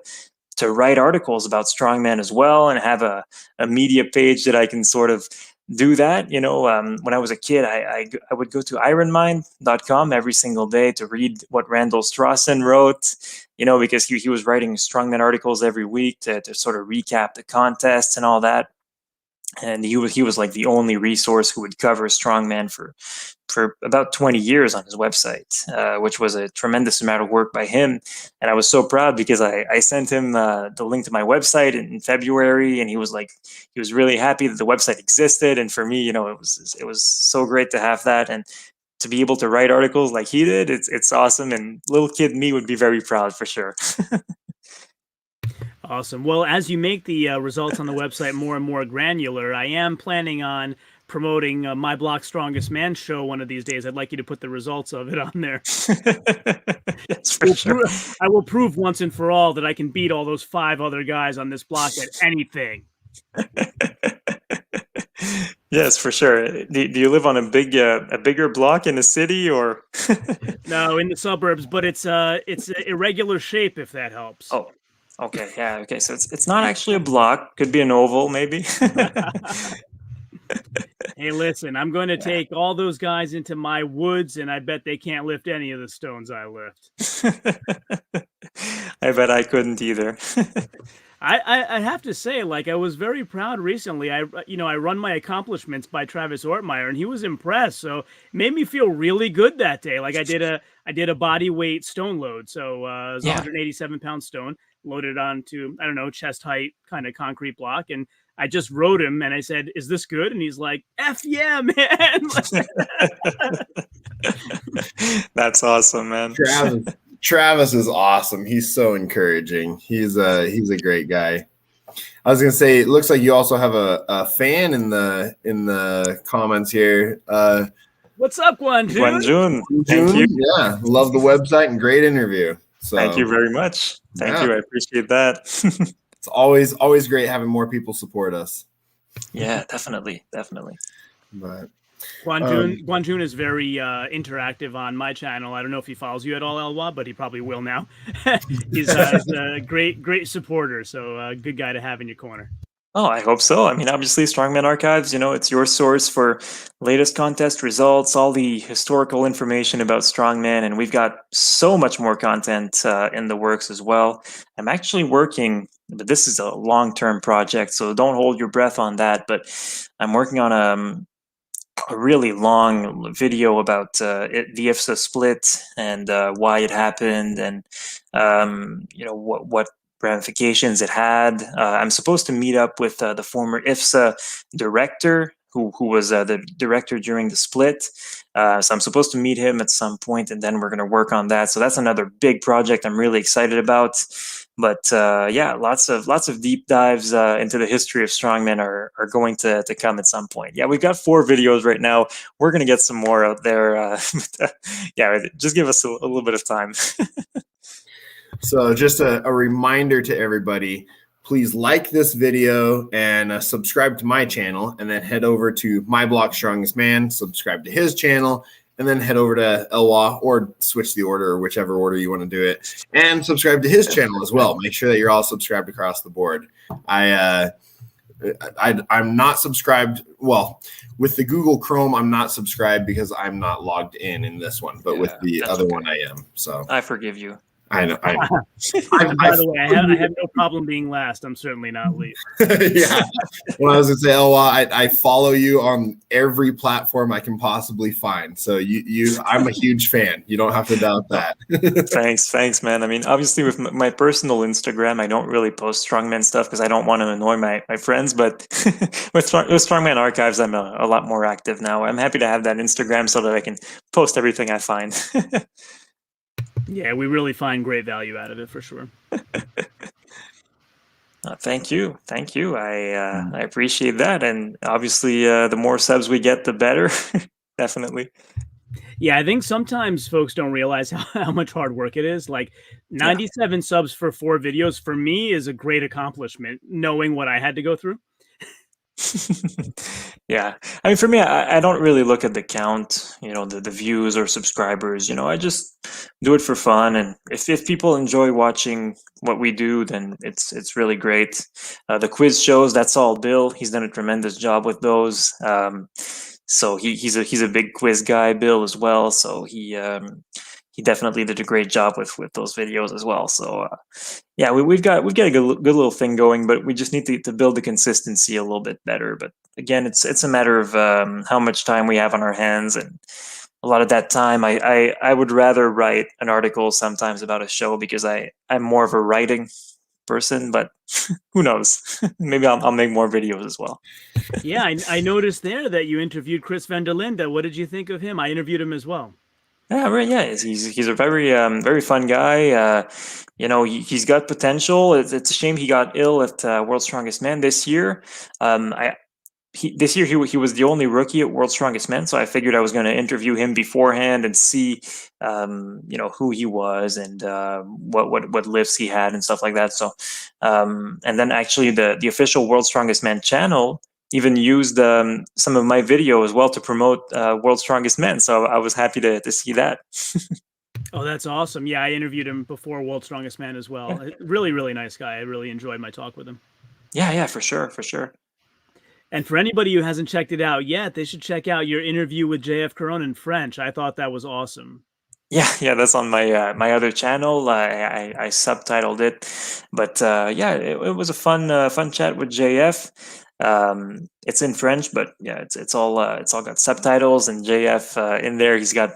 write articles about strongman as well, and have a media page that I can sort of do that. When I was a kid, I would go to ironmind.com every single day to read what Randall Strawson wrote, because he was writing Strongman articles every week to sort of recap the contests and all that. And he was like the only resource who would cover Strongman for about 20 years on his website, which was a tremendous amount of work by him. And I was so proud because I sent him the link to my website in February, and he was really happy that the website existed. And for me, it was so great to have that and to be able to write articles like he did. It's awesome, and little kid me would be very proud for sure. Awesome. Well, as you make the results on the website more and more granular, I am planning on promoting My Block Strongest Man show one of these days. I'd like you to put the results of it on there. Yes, for sure. I will prove once and for all that I can beat all those 5 other guys on this block at anything. Yes, for sure. Do you live on a bigger block in the city, or? No, in the suburbs, but it's irregular shape, if that helps. Oh. Okay, yeah, okay. So it's not actually a block. Could be an oval, maybe. Hey, listen, I'm going to take all those guys into my woods, and I bet they can't lift any of the stones I lift. I bet I couldn't either. I have to say, I was very proud recently. I run my accomplishments by Travis Ortmeyer, and he was impressed. So it made me feel really good that day. I did a body weight stone load. So it was 187-pound stone loaded onto, I don't know, chest height kind of concrete block. And I just wrote him and I said, "Is this good?" And he's like, "F yeah, man." That's awesome, man. Travis is awesome. He's so encouraging. He's a great guy. I was gonna say, it looks like you also have a fan in the comments here. What's up, Guanjun? Guanjun, thank you. Yeah, love the website and great interview. So thank you very much. Thank you. I appreciate that. It's always great having more people support us. Yeah, definitely. But Guanjun is very interactive on my channel. I don't know if he follows you at all, Eloi, but he probably will now. He's a great supporter, so a good guy to have in your corner. Oh, I hope so. I mean, obviously, Strongman Archives, it's your source for latest contest results, all the historical information about Strongman, and we've got so much more content in the works as well. I'm actually working, but this is a long-term project, so don't hold your breath on that, but I'm working on a really long video about the IFSA split and why it happened, and what ramifications it had. I'm supposed to meet up with the former IFSA director who was the director during the split. So I'm supposed to meet him at some point, and then we're going to work on that. So that's another big project I'm really excited about. But lots of deep dives into the history of Strongman are going to come at some point. Yeah, we've got 4 videos right now. We're going to get some more out there. Just give us a little bit of time. So just a reminder to everybody, please like this video and subscribe to my channel, and then head over to My Block Strongest Man, subscribe to his channel, and then head over to Eloi, or switch the order, or whichever order you want to do it, and subscribe to his channel as well. Make sure that you're all subscribed across the board. I'm not subscribed. Well, with the Google Chrome, I'm not subscribed because I'm not logged in this one, but with the other one I am. So I forgive you. I know. By the way, I have no problem being last. I'm certainly not least. Yeah. When I was going to say, Eloi, I follow you on every platform I can possibly find. So I'm a huge fan. You don't have to doubt that. Thanks, man. I mean, obviously with my personal Instagram, I don't really post Strongman stuff because I don't want to annoy my friends. But with Strongman Archives, I'm a lot more active now. I'm happy to have that Instagram so that I can post everything I find. Yeah, we really find great value out of it for sure. Thank you. I appreciate that, and obviously, the more subs we get, the better. Definitely. Yeah, I think sometimes folks don't realize how much hard work it is. 97 subs for 4 videos for me is a great accomplishment, knowing what I had to go through. Yeah. I mean, for me, I don't really look at the count, the views or subscribers. I just do it for fun. And if people enjoy watching what we do, then it's really great. The quiz shows, that's all Bill. He's done a tremendous job with those. So he's a big quiz guy, Bill, as well. So he definitely did a great job with those videos as well. So yeah, we've got a good little thing going, but we just need to build the consistency a little bit better. But again, it's a matter of how much time we have on our hands, and a lot of that time, I would rather write an article sometimes about a show because I'm more of a writing person. But who knows? Maybe I'll make more videos as well. Yeah, I noticed there that you interviewed Chris Van der Linde. What did you think of him? I interviewed him as well. Yeah, right. Yeah, he's a very fun guy. He's got potential. It's a shame he got ill at World's Strongest Man this year. This year he was the only rookie at World's Strongest Man, so I figured I was going to interview him beforehand and see, who he was and what lifts he had and stuff like that. So, and then actually the official World's Strongest Man channel even used some of my video as well to promote World's Strongest Men. So I was happy to see that. Oh, that's awesome. Yeah, I interviewed him before World's Strongest Man as well. Yeah. Really, really nice guy. I really enjoyed my talk with him. Yeah, for sure. And for anybody who hasn't checked it out yet, they should check out your interview with JF Caron in French. I thought that was awesome. Yeah, that's on my other channel. I subtitled it, but yeah, it was a fun chat with JF. It's in French, but yeah, it's all got subtitles, and JF in there. He's got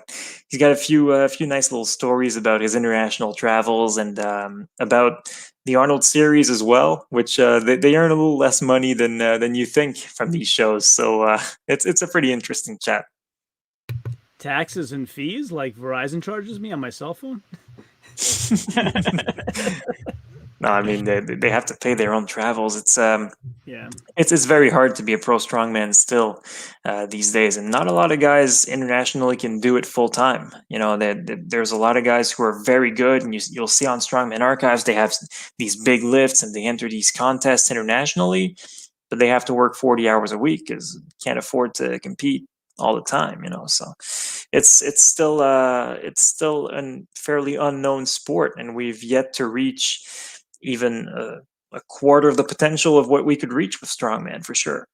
a few nice little stories about his international travels and about the Arnold series as well, which they earn a little less money than you think from these shows. So it's a pretty interesting chat. Taxes and fees like Verizon charges me on my cell phone? No, I mean they have to pay their own travels. Yeah. It's very hard to be a pro strongman still these days, and not a lot of guys internationally can do it full time. There's a lot of guys who are very good, and you'll see on Strongman Archives they have these big lifts and they enter these contests internationally, but they have to work 40 hours a week because can't afford to compete all the time. So it's still a fairly unknown sport, and we've yet to reach even a quarter of the potential of what we could reach with strongman, for sure.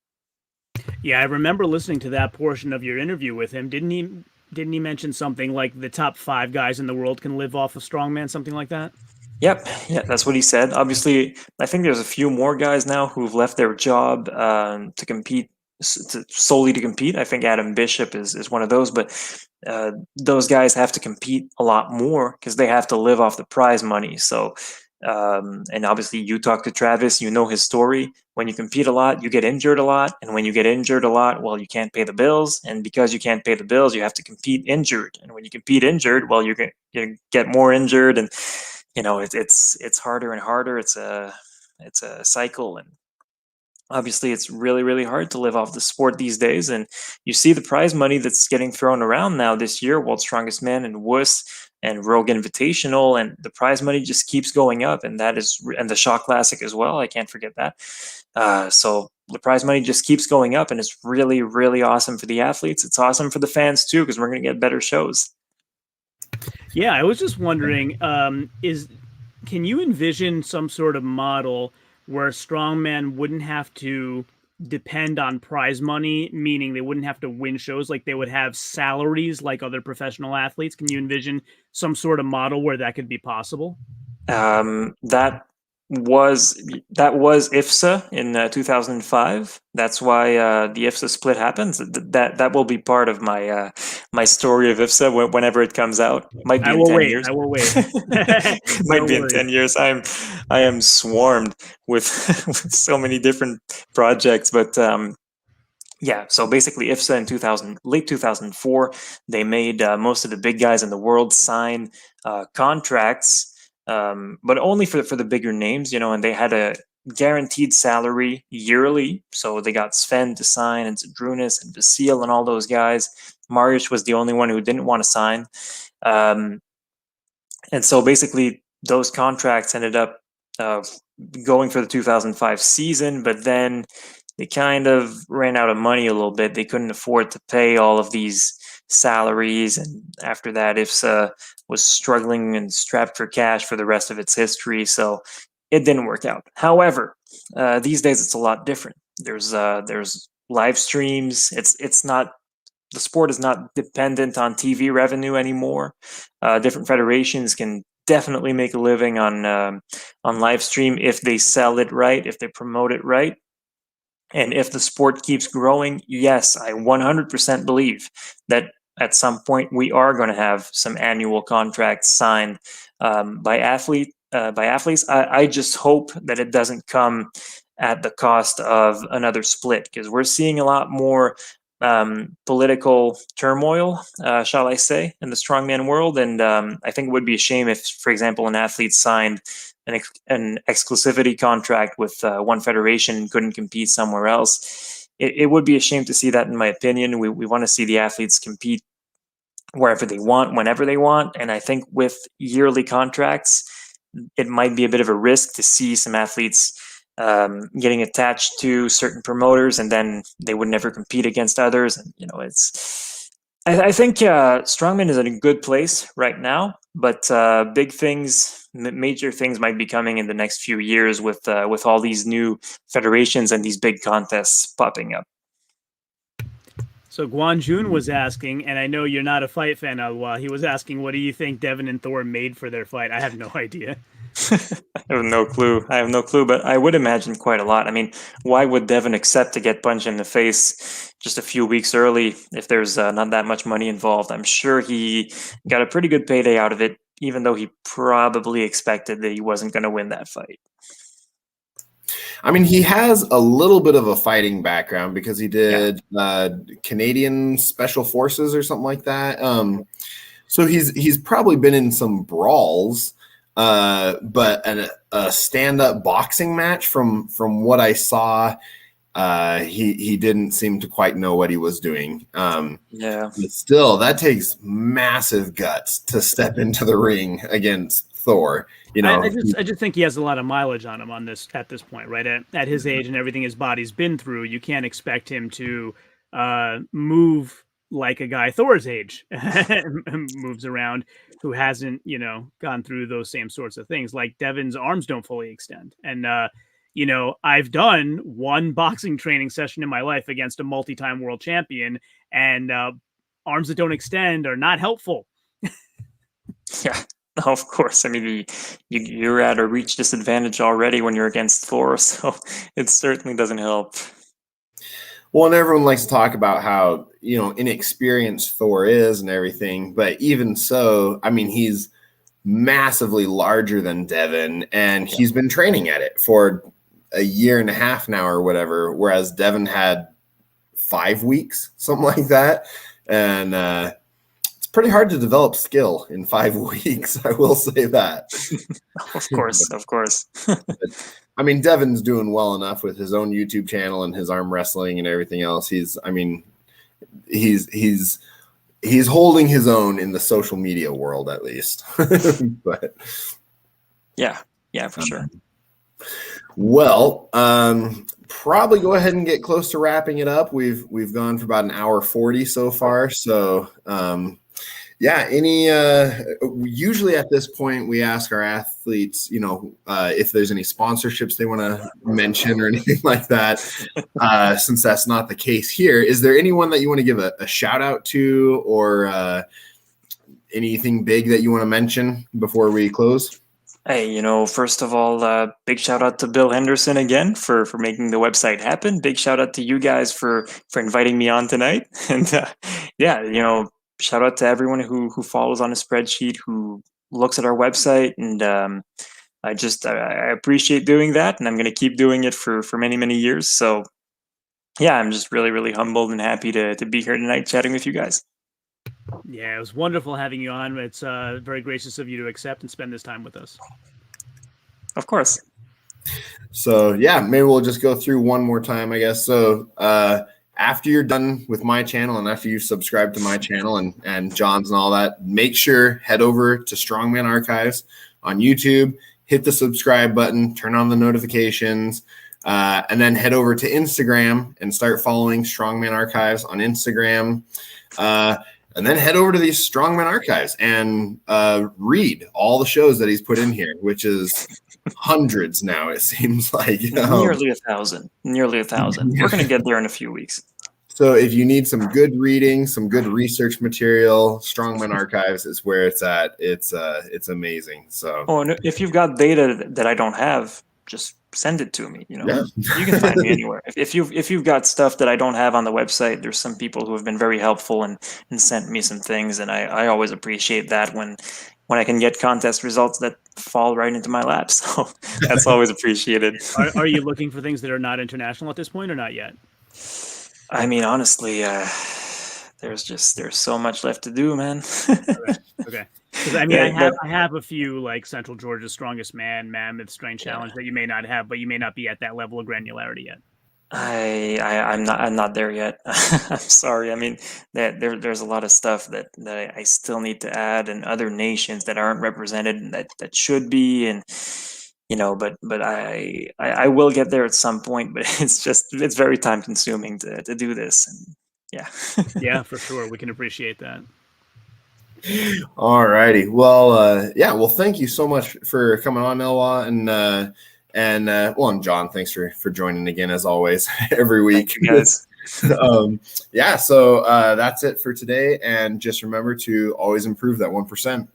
Yeah, I remember listening to that portion of your interview with him. Didn't he mention something like the top 5 guys in the world can live off of strongman, something like that? Yep, yeah, that's what he said. Obviously, I think there's a few more guys now who've left their job to compete, solely to compete. I think Adam Bishop is one of those, but those guys have to compete a lot more because they have to live off the prize money. So, and obviously, you talk to Travis, you know his story. When you compete a lot, you get injured a lot, and when you get injured a lot, well, you can't pay the bills, and because you can't pay the bills, you have to compete injured. And when you compete injured, well, you're gonna get more injured, and it's harder and harder. It's a cycle, and obviously it's really, really hard to live off the sport these days. And you see the prize money that's getting thrown around now this year, World's Strongest Man and Wuss and Rogue Invitational, and the prize money just keeps going up, and the Shaw Classic as well. I can't forget that. So the prize money just keeps going up, and it's really, really awesome for the athletes. It's awesome for the fans too, because we're going to get better shows. Yeah, I was just wondering, can you envision some sort of model where strongman wouldn't have to depend on prize money, meaning they wouldn't have to win shows, like they would have salaries like other professional athletes? Can you envision some sort of model where that could be possible? That was IFSA in 2005. That's why the IFSA split happens. That will be part of my my story of IFSA whenever it comes out. Might be in 10 years. I will wait. Might be in 10 years. I am swarmed with with so many different projects, but yeah, so basically IFSA in late 2004, they made most of the big guys in the world sign contracts, but only for the bigger names, and they had a guaranteed salary yearly. So they got Sven to sign, and Zadrunas and Vasile and all those guys. Mariusz was the only one who didn't want to sign. And so basically those contracts ended up going for the 2005 season, but then they kind of ran out of money a little bit. They couldn't afford to pay all of these salaries, and after that, IFSA was struggling and strapped for cash for the rest of its history, so it didn't work out. However, these days it's a lot different. There's live streams. It's not, the sport is not dependent on TV revenue anymore. Different federations can definitely make a living on live stream if they sell it right, if they promote it right. And if the sport keeps growing, yes, I 100% believe that at some point we are going to have some annual contracts signed by athletes. I just hope that it doesn't come at the cost of another split, because we're seeing a lot more political turmoil, shall I say, in the strongman world. And I think it would be a shame if, for example, an athlete signed an exclusivity contract with one federation and couldn't compete somewhere else. It would be a shame to see that, in my opinion. We want to see the athletes compete wherever they want, whenever they want. And I think with yearly contracts, it might be a bit of a risk to see some athletes getting attached to certain promoters, and then they would never compete against others. And I think Strongman is in a good place right now, but big things, major things might be coming in the next few years with all these new federations and these big contests popping up. So Guan Jun was asking, and I know you're not a fight fan, Eloi. He was asking, what do you think Devin and Thor made for their fight? I have no idea. I have no clue. But I would imagine quite a lot. I mean, why would Devin accept to get punched in the face just a few weeks early if there's not that much money involved? I'm sure he got a pretty good payday out of it, even though he probably expected that he wasn't going to win that fight. I mean, he has a little bit of a fighting background because he did Canadian Special Forces or something like that. So he's probably been in some brawls. But a stand-up boxing match, from what I saw, he didn't seem to quite know what he was doing. Yeah. But still, that takes massive guts to step into the ring against Thor. I just think he has a lot of mileage on him at this point, right? At his age and everything his body's been through, you can't expect him to move like a guy Thor's age moves around, who hasn't, gone through those same sorts of things. Like Devin's arms don't fully extend. And, I've done one boxing training session in my life against a multi-time world champion, and arms that don't extend are not helpful. Yeah, of course. I mean, you're at a reach disadvantage already when you're against Thor, so it certainly doesn't help. Well, and everyone likes to talk about how, inexperienced Thor is and everything. But even so, I mean, he's massively larger than Devin, and he's been training at it for a year and a half now or whatever, whereas Devin had 5 weeks, something like that. And it's pretty hard to develop skill in 5 weeks. I will say that. Of course. I mean, Devin's doing well enough with his own YouTube channel and his arm wrestling and everything else. He's holding his own in the social media world, at least. But yeah, for sure. Well, probably go ahead and get close to wrapping it up. We've gone for about an hour 40 so far. So, usually at this point we ask our athletes, if there's any sponsorships they want to mention or anything like that. Since that's not the case here, is there anyone that you want to give a shout out to, or anything big that you want to mention before we close? Hey, first of all, big shout out to Bill Henderson again for making the website happen. Big shout out to you guys for inviting me on tonight. And shout out to everyone who follows on a spreadsheet, who looks at our website. And I appreciate doing that, and I'm going to keep doing it for many, many years. So yeah, I'm just really, really humbled and happy to be here tonight chatting with you guys. Yeah, it was wonderful having you on. It's very gracious of you to accept and spend this time with us. Of course. So yeah, maybe we'll just go through one more time, I guess. So after you're done with my channel, and after you subscribe to my channel and John's and all that, make sure head over to Strongman Archives on YouTube, hit the subscribe button, turn on the notifications. And then head over to Instagram and start following Strongman Archives on Instagram. And then head over to these Strongman Archives and read all the shows that he's put in here, which is hundreds now, it seems like. Nearly 1,000. Nearly 1,000. We're going to get there in a few weeks. So if you need some good reading, some good research material, Strongman Archives is where it's at. It's amazing. So and if you've got data that I don't have, just send it to me. You can find me anywhere. If you've got stuff that I don't have on the website, there's some people who have been very helpful and sent me some things, and I always appreciate that when I can get contest results that fall right into my lap. So that's always appreciated. Are you looking for things that are not international at this point, or not yet? I mean, honestly, there's so much left to do, man. Okay. Because I mean, I have a few like Central Georgia's Strongest Man, Mammoth, Strength Challenge that you may not have, but you may not be at that level of granularity yet. I'm not there yet. I'm sorry. I mean, there's a lot of stuff that I still need to add, and other nations that aren't represented that should be, and but I will get there at some point. But it's very time consuming to do this, and yeah. Yeah, for sure. We can appreciate that. All righty. Well, well, thank you so much for coming on, Eloi, and John, thanks for joining again as always every week. Thank you guys. So that's it for today, and just remember to always improve that 1%.